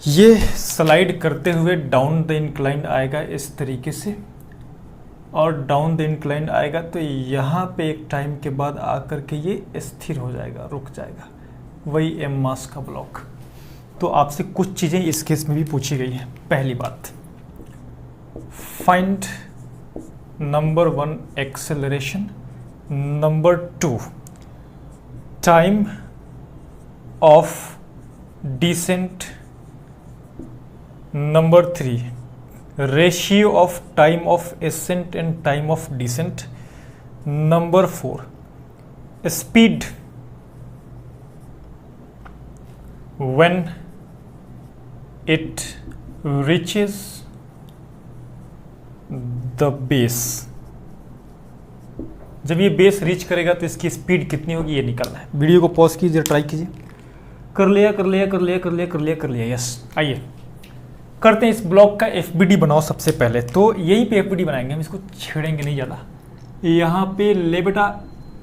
ये स्लाइड करते हुए डाउन द इंक्लाइन आएगा इस तरीके से, और डाउन द इंक्लाइन आएगा तो यहाँ पे एक टाइम के बाद आकर के ये स्थिर हो जाएगा, रुक जाएगा, वही एम मास का ब्लॉक। तो आपसे कुछ चीज़ें इस केस में भी पूछी गई हैं। पहली बात, find number 1 acceleration, number 2 time of descent, number 3 ratio of time of ascent and time of descent, number 4 speed when it reaches the base, जब ये बेस रीच करेगा तो इसकी स्पीड कितनी होगी ये निकालना है। वीडियो को पॉज कीजिए, ट्राई कीजिए। कर लिया कर लिया कर लिया कर लिया कर लिया कर लिया, यस। आइए करते हैं इस ब्लॉक का एफबीडी बनाओ। सबसे पहले तो यहीं पे एफबीडी बनाएंगे हम, इसको छेड़ेंगे नहीं ज़्यादा। यहाँ पे ले बेटा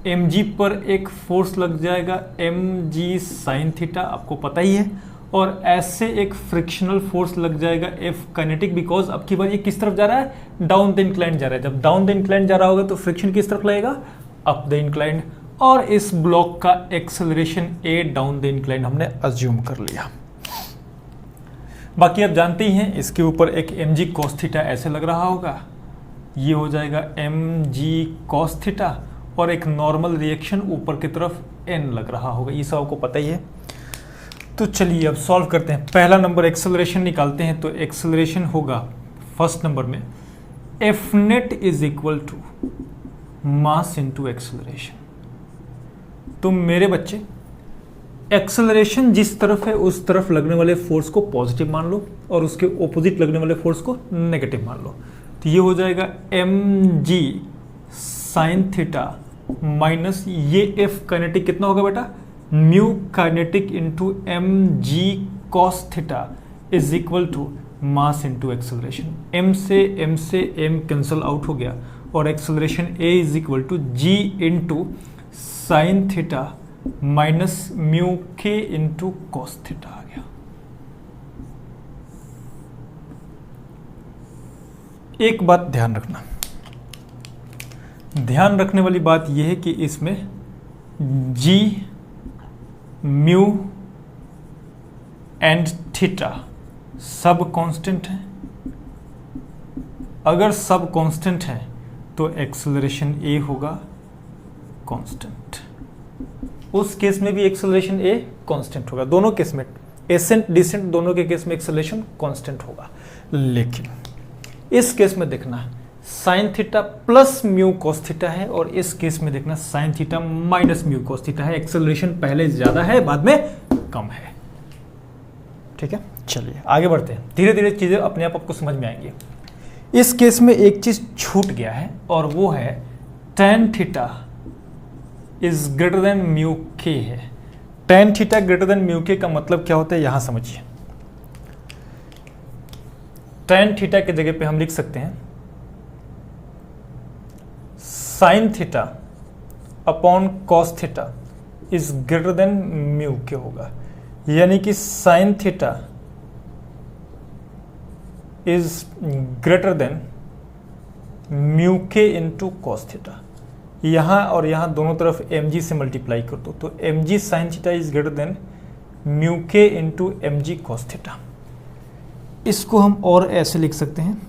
mg पर एक फोर्स लग जाएगा mg साइन थीटा, आपको पता ही है, और ऐसे एक फ्रिक्शनल फोर्स लग जाएगा F काइनेटिक, बिकॉज अब की बार ये किस तरफ जा रहा है, डाउन द इंक्लाइन जा रहा है। जब डाउन द इंक्लाइन जा रहा होगा तो फ्रिक्शन किस तरफ लगेगा, अप द इंक्लाइन, और इस ब्लॉक का acceleration a down the incline हमने अज्यूम कर लिया। बाकी आप जानते ही हैं इसके ऊपर एक mg cos थीटा ऐसे लग रहा होगा, ये हो जाएगा mg cos थीटा, और एक नॉर्मल रिएक्शन ऊपर की तरफ n लग रहा होगा, ये सब आपको पता ही है। तो चलिए अब सॉल्व करते हैं। पहला नंबर एक्सेलरेशन निकालते हैं, तो एक्सेलरेशन होगा फर्स्ट नंबर में F net is equal to mass into acceleration. तो मेरे बच्चे एक्सेलरेशन जिस तरफ है उस तरफ लगने वाले फोर्स को पॉजिटिव मान लो, और उसके ऑपोजिट लगने वाले फोर्स को नेगेटिव मान लो। तो ये हो जाएगा mg साइन थीटा माइनस ये F काइनेटिक कितना होगा बेटा, mu kinetic into mg cos theta is equal to mass into acceleration. m से m कैंसल आउट हो गया, और acceleration a is equal to g into sine theta minus mu k into cos theta आ गया। एक बात ध्यान रखने वाली बात यह है कि इसमें g म्यू एंड थीटा सब कांस्टेंट है। अगर सब कांस्टेंट है तो एक्सेलरेशन a होगा कांस्टेंट, उस केस में भी एक्सेलरेशन a कांस्टेंट होगा। दोनों केस में एसेंट डिसेंट दोनों के केस में एक्सेलरेशन कांस्टेंट होगा। लेकिन इस केस में देखना sign theta plus mu cos theta है, और इस केस में देखना sign theta minus mu cos theta है। एक्सेलरेशन पहले ज्यादा है, बाद में कम है। ठीक है, चलिए आगे बढ़ते हैं। धीरे धीरे चीजें अपने आप आपको समझ में आएंगी। इस केस में एक चीज छूट गया है, और वो है tan theta is greater then mu के है। tan theta greater than mu के का मतलब क्या होता है, यहां समझिए। tan थीटा की जगह पे हम लिख सकते हैं sign theta upon cos theta is greater then mu के होगा, यानी कि sine theta is greater then mu के इंटू कॉस थीटा। यहां और यहां दोनों तरफ mg से मल्टीप्लाई कर दो, तो mg sine theta is greater then mu के इंटू mg कॉस थीटा। इसको हम और ऐसे लिख सकते हैं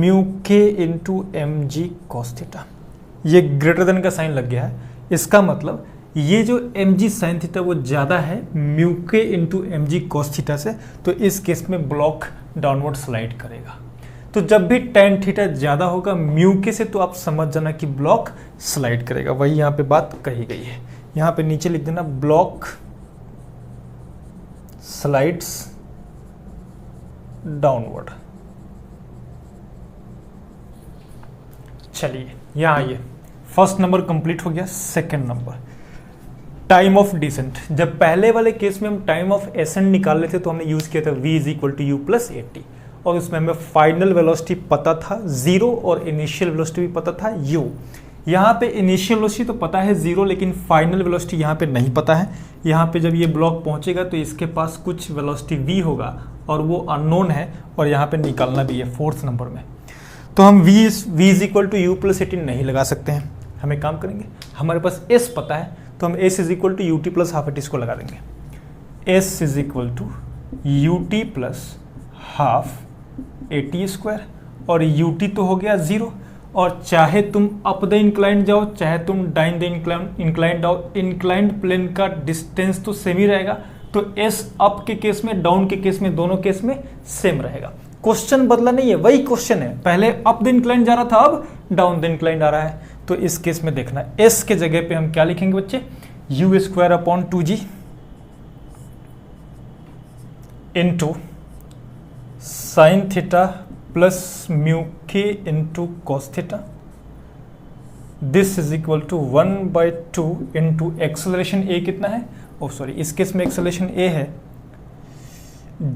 म्यू के इंटू mg कॉस थीटा। ये ग्रेटर देन का साइन लग गया है, इसका मतलब ये जो mg साइन थीटा वो ज़्यादा है म्यू के इंटू mg कॉस थीटा से, तो इस केस में ब्लॉक डाउनवर्ड स्लाइड करेगा। तो जब भी tan थीटा ज़्यादा होगा म्यू के से, तो आप समझ जाना कि ब्लॉक स्लाइड करेगा। वही यहाँ पे बात कही गई है। यहाँ पे नीचे लिख देना ब्लॉक स्लाइड्स डाउनवर्ड। चलिए यहाँ आइए, फर्स्ट नंबर कंप्लीट हो गया। Second number, time of descent, जब पहले वाले केस में हम टाइम ऑफ एसेंट निकाल लेते तो हमने यूज किया था v = u + 80, और उसमें हमें फाइनल वेलोसिटी पता था 0 और इनिशियल वेलोसिटी भी पता था u। यहाँ पे इनिशियल वेलोसिटी तो पता है 0, लेकिन फाइनल वेलोसिटी यहाँ पे नहीं पता है। यहाँ पे जब ये ब्लॉक पहुँचेगा तो इसके पास कुछ वेलोसिटी v होगा और वो अननोन है, और यहाँ पे निकालना भी है 4th नंबर में। तो हम v = u + 18 नहीं लगा सकते हैं। हम एक काम करेंगे, हमारे पास s पता है तो हम s = ut + ½ इसको लगा देंगे। s = ut + ½ AT², और ut तो हो गया 0, और चाहे तुम अप द इंक्लाइंड जाओ चाहे तुम डाउन द इंक्लाइंड जाओ, इंक्लाइंड प्लेन का डिस्टेंस तो सेम ही रहेगा। तो s अप के केस में, डाउन के केस में, दोनों केस में सेम रहेगा। क्वेश्चन बदला नहीं है, वही क्वेश्चन है, पहले अप द इंक्लाइंड जा रहा था, अब डाउन द इंक्लाइंड आ रहा है। तो इस केस में देखना s के जगह पे हम क्या लिखेंगे बच्चे, u² / 2g into sine theta plus mu के into cos theta, this is equal to 1/2 into acceleration a कितना है, सॉरी इस केस में एक्सेलरेशन a है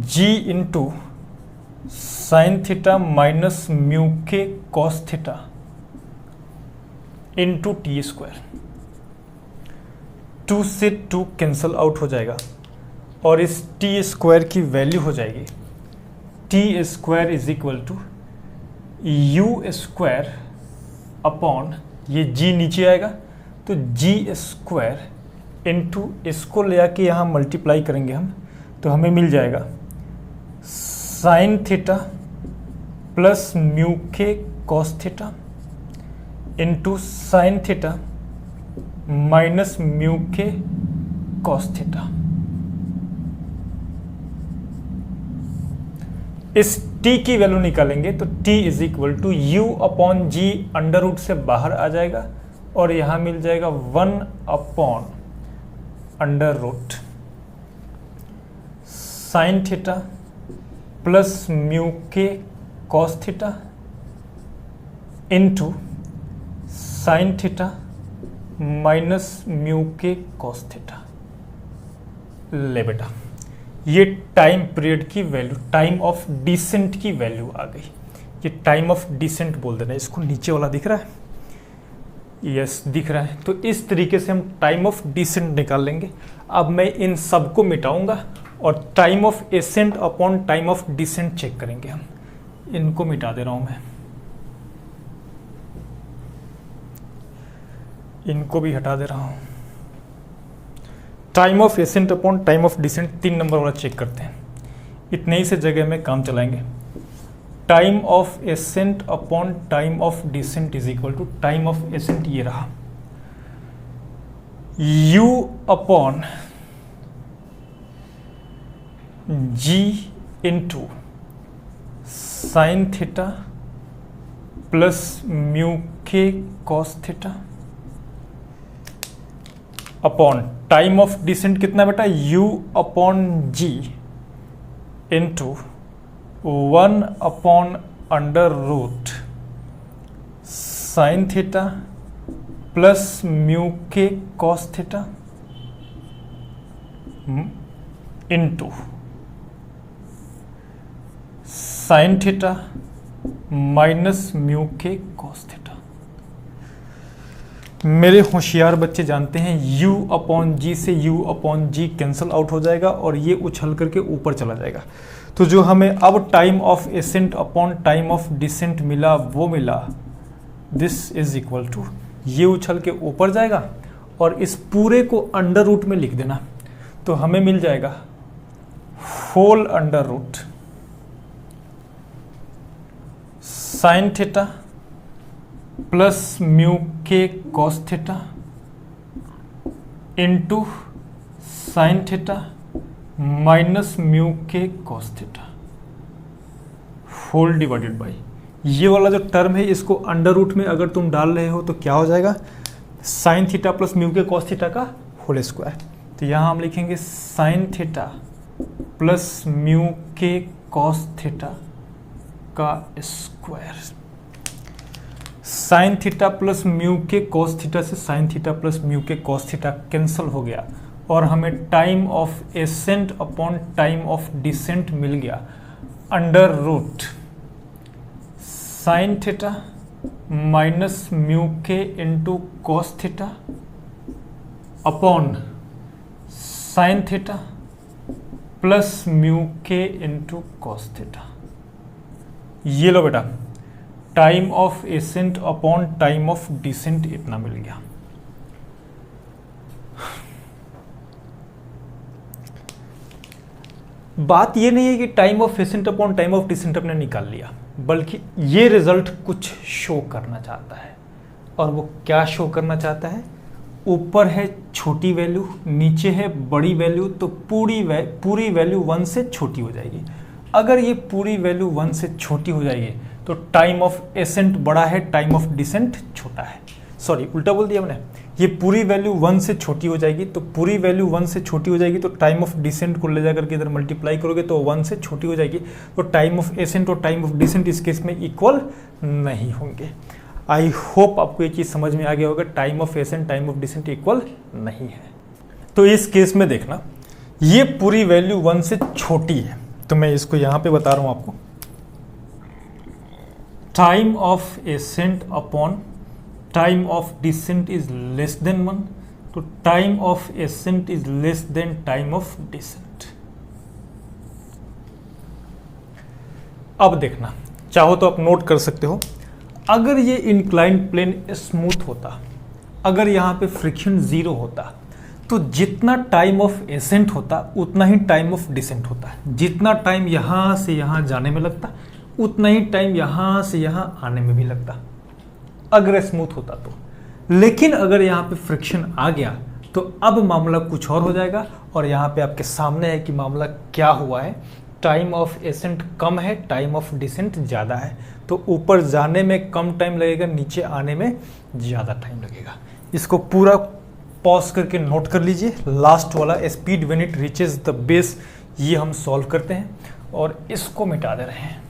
g into sine theta minus mu के कॉस थीटा इंटू t²। 2 से 2 cancel out हो जाएगा और इस t² की वैल्यू हो जाएगी t² is equal to u² upon, ये g नीचे आएगा तो g² इंटू इसको ले आके यहाँ मल्टीप्लाई करेंगे हम, तो हमें मिल जाएगा साइन थीटा प्लस म्यू के cos theta into sine theta minus mu के कॉस थीटा। इस t की वैल्यू निकालेंगे तो t is equal to u/g under root से बाहर आ जाएगा और यहां मिल जाएगा 1/√, साइन थीटा प्लस म्यू के cos theta into sine theta minus mu के कॉस थीटा। ले बेटा, ये टाइम पीरियड की वैल्यू, टाइम ऑफ डिसेंट की वैल्यू आ गई। ये टाइम ऑफ डिसेंट बोल देना, इसको नीचे वाला दिख रहा है, यस दिख रहा है। तो इस तरीके से हम टाइम ऑफ डिसेंट निकाल लेंगे। अब मैं इन सबको मिटाऊंगा और time of ascent upon time of descent check करेंगे हम। इनको मिटा दे रहा हूं मैं, इनको भी हटा दे रहा हूं। Time of ascent upon time of descent 3 number वाला चेक करते हैं। इतने ही से जगह में काम चलाएंगे। Time of ascent upon time of descent is equal to, time of ascent ये रहा u upon g into sine theta plus mu के cos theta upon time of descent कितना बेटा, u upon g into 1/√, sine theta plus mu के cos theta into sine theta minus mu के cos theta. मेरे होशियार बच्चे जानते हैं u/g से u/g कैंसल आउट हो जाएगा और ये उछल करके ऊपर चला जाएगा। तो जो हमें अब time of ascent upon time of descent मिला वो मिला, दिस इज इक्वल टू, ये उछल के ऊपर जाएगा और इस पूरे को अंडर रूट में लिख देना, तो हमें मिल जाएगा whole under root sine theta plus mu के cos theta into sine theta minus mu के cos theta whole divided by, ये वाला जो टर्म है इसको अंडर रूट में अगर तुम डाल रहे हो तो क्या हो जाएगा, साइन थीटा प्लस म्यू के कॉस थीटा का होल स्क्वायर। तो यहाँ हम लिखेंगे साइन थीटा प्लस म्यू के कॉस थीटा का square. Sine theta plus mu के कॉस थीटा से साइन थीटा प्लस म्यू के कॉस थीटा कैंसिल हो गया और हमें time of ascent upon time of descent मिल गया under root sine theta minus mu के into cos theta upon sine theta plus mu के इंटू कॉस थीटा। ये लो बेटा, time of ascent upon time of descent इतना मिल गया। बात ये नहीं है कि time of ascent upon time of descent अपने निकाल लिया, बल्कि ये रिजल्ट कुछ शो करना चाहता है। और वो क्या शो करना चाहता है? ऊपर है छोटी वैल्यू, नीचे है बड़ी वैल्यू, तो पूरी वैल्यू 1 से छोटी हो जाएगी। अगर ये पूरी वैल्यू 1 से छोटी हो जाएगी तो टाइम ऑफ एसेंट बड़ा है, टाइम ऑफ डिसेंट छोटा है। सॉरी, उल्टा बोल दिया मैंने। ये पूरी वैल्यू 1 से छोटी हो जाएगी, तो पूरी वैल्यू 1 से छोटी हो जाएगी तो टाइम ऑफ डिसेंट को ले जाकर के इधर मल्टीप्लाई करोगे तो 1 से छोटी हो जाएगी, तो टाइम ऑफ एसेंट और टाइम ऑफ डिसेंट इस केस में इक्वल नहीं होंगे। आई होप आपको ये चीज़ समझ में आ गया होगा, time of ascent time of descent equal नहीं है। तो इस केस में देखना, ये पूरी वैल्यू 1 से छोटी है, तो मैं इसको यहाँ पे बता रहा हूँ आपको। Time of ascent upon time of descent is less than 1, तो time of ascent is less than time of descent. अब देखना, चाहो तो आप नोट कर सकते हो, अगर ये इंक्लाइंड प्लेन स्मूथ होता, अगर यहाँ पे फ्रिक्शन 0 होता, तो जितना टाइम ऑफ एसेंट होता उतना ही टाइम ऑफ डिसेंट होता है। जितना टाइम यहाँ से यहाँ जाने में लगता उतना ही टाइम यहाँ से यहाँ आने में भी लगता, अगर स्मूथ होता तो। लेकिन अगर यहाँ पे फ्रिक्शन आ गया तो अब मामला कुछ और हो जाएगा, और यहाँ पे आपके सामने है कि मामला क्या हुआ है। टाइम ऑफ एसेंट कम है, टाइम ऑफ डिसेंट ज़्यादा है, तो ऊपर जाने में कम टाइम लगेगा, नीचे आने में ज़्यादा टाइम लगेगा। इसको पूरा पॉज करके नोट कर लीजिए। लास्ट वाला speed when it reaches the base, ये हम सॉल्व करते हैं और इसको मिटा दे रहे हैं।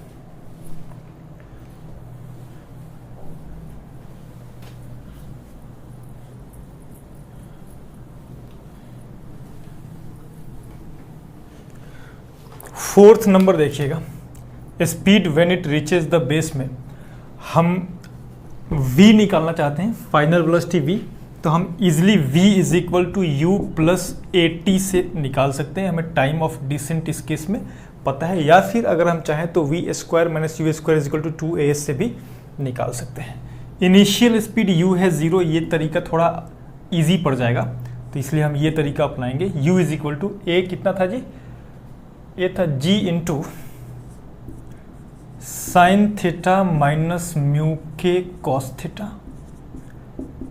फोर्थ नंबर देखिएगा, speed when it reaches the base में हम v निकालना चाहते हैं, फाइनल वेलोसिटी v। तो हम easily v is equal to u plus at से निकाल सकते हैं। हमें टाइम ऑफ डिसेंट इस केस में पता है, या फिर अगर हम चाहें तो v square minus U square is equal to 2as से भी निकाल सकते हैं। इनिशियल स्पीड u है 0, ये तरीका थोड़ा इजी पड़ जाएगा, तो इसलिए हम ये तरीका अपनाएंगे। u is equal to a कितना था जी? ये था g into sine theta minus mu के cos theta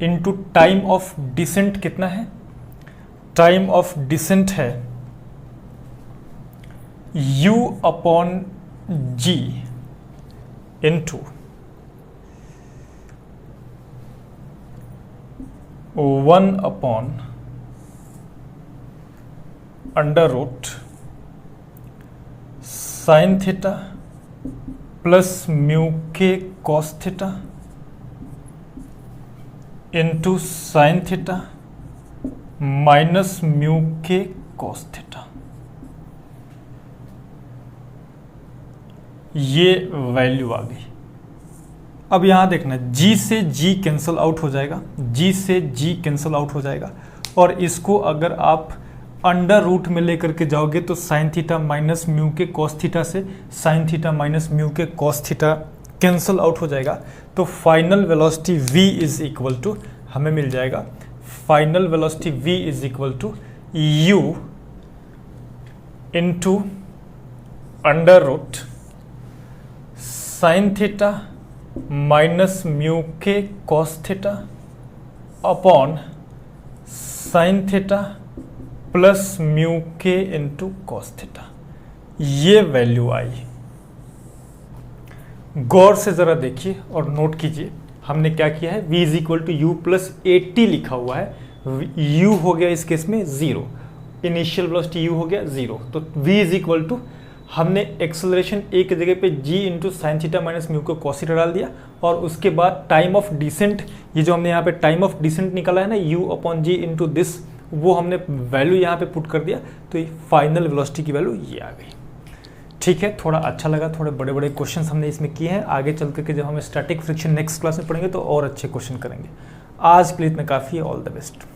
into time of descent कितना है? टाइम ऑफ डिसेंट है u upon g into 1 upon under root sine theta plus mu के cos theta into sine theta minus mu के cos theta. ये value आ गई। अब यहां देखना, g से g कैंसल आउट हो जाएगा, g से g कैंसल आउट हो जाएगा, और इसको अगर आप अंडर रूट में लेकर के जाओगे तो साइन थीटा माइनस म्यू के कॉस थीटा से साइन थीटा माइनस म्यू के कॉस थीटा कैंसल आउट हो जाएगा। तो final velocity v is equal to हमें मिल जाएगा, final velocity v is equal to u into under root sine theta minus mu के cos theta upon sine theta plus mu के into cos theta. ये value आई। गौर से जरा देखिए और नोट कीजिए, हमने क्या किया है, v is equal to U plus 80 लिखा हुआ है। u हो गया इस केस में 0, इनिशियल वेलोसिटी u हो गया 0, तो v इज इक्वल टू हमने एक्सेलरेशन ए की जगह पे g into sine theta minus mu को कॉस थीटा डाल दिया, और उसके बाद टाइम ऑफ डिसेंट, ये जो हमने यहाँ पे टाइम ऑफ डिसेंट निकाला है ना u upon G into this, वो हमने वैल्यू यहाँ पे पुट कर दिया, तो ये फाइनल वेलोसिटी की वैल्यू ये आ गई। ठीक है, थोड़ा अच्छा लगा, थोड़े बड़े बड़े क्वेश्चंस हमने इसमें किए हैं। आगे चल करके जब हम स्टैटिक फ्रिक्शन नेक्स्ट क्लास में पढ़ेंगे तो और अच्छे क्वेश्चन करेंगे। आज के लिए इतना काफ़ी है। All the best.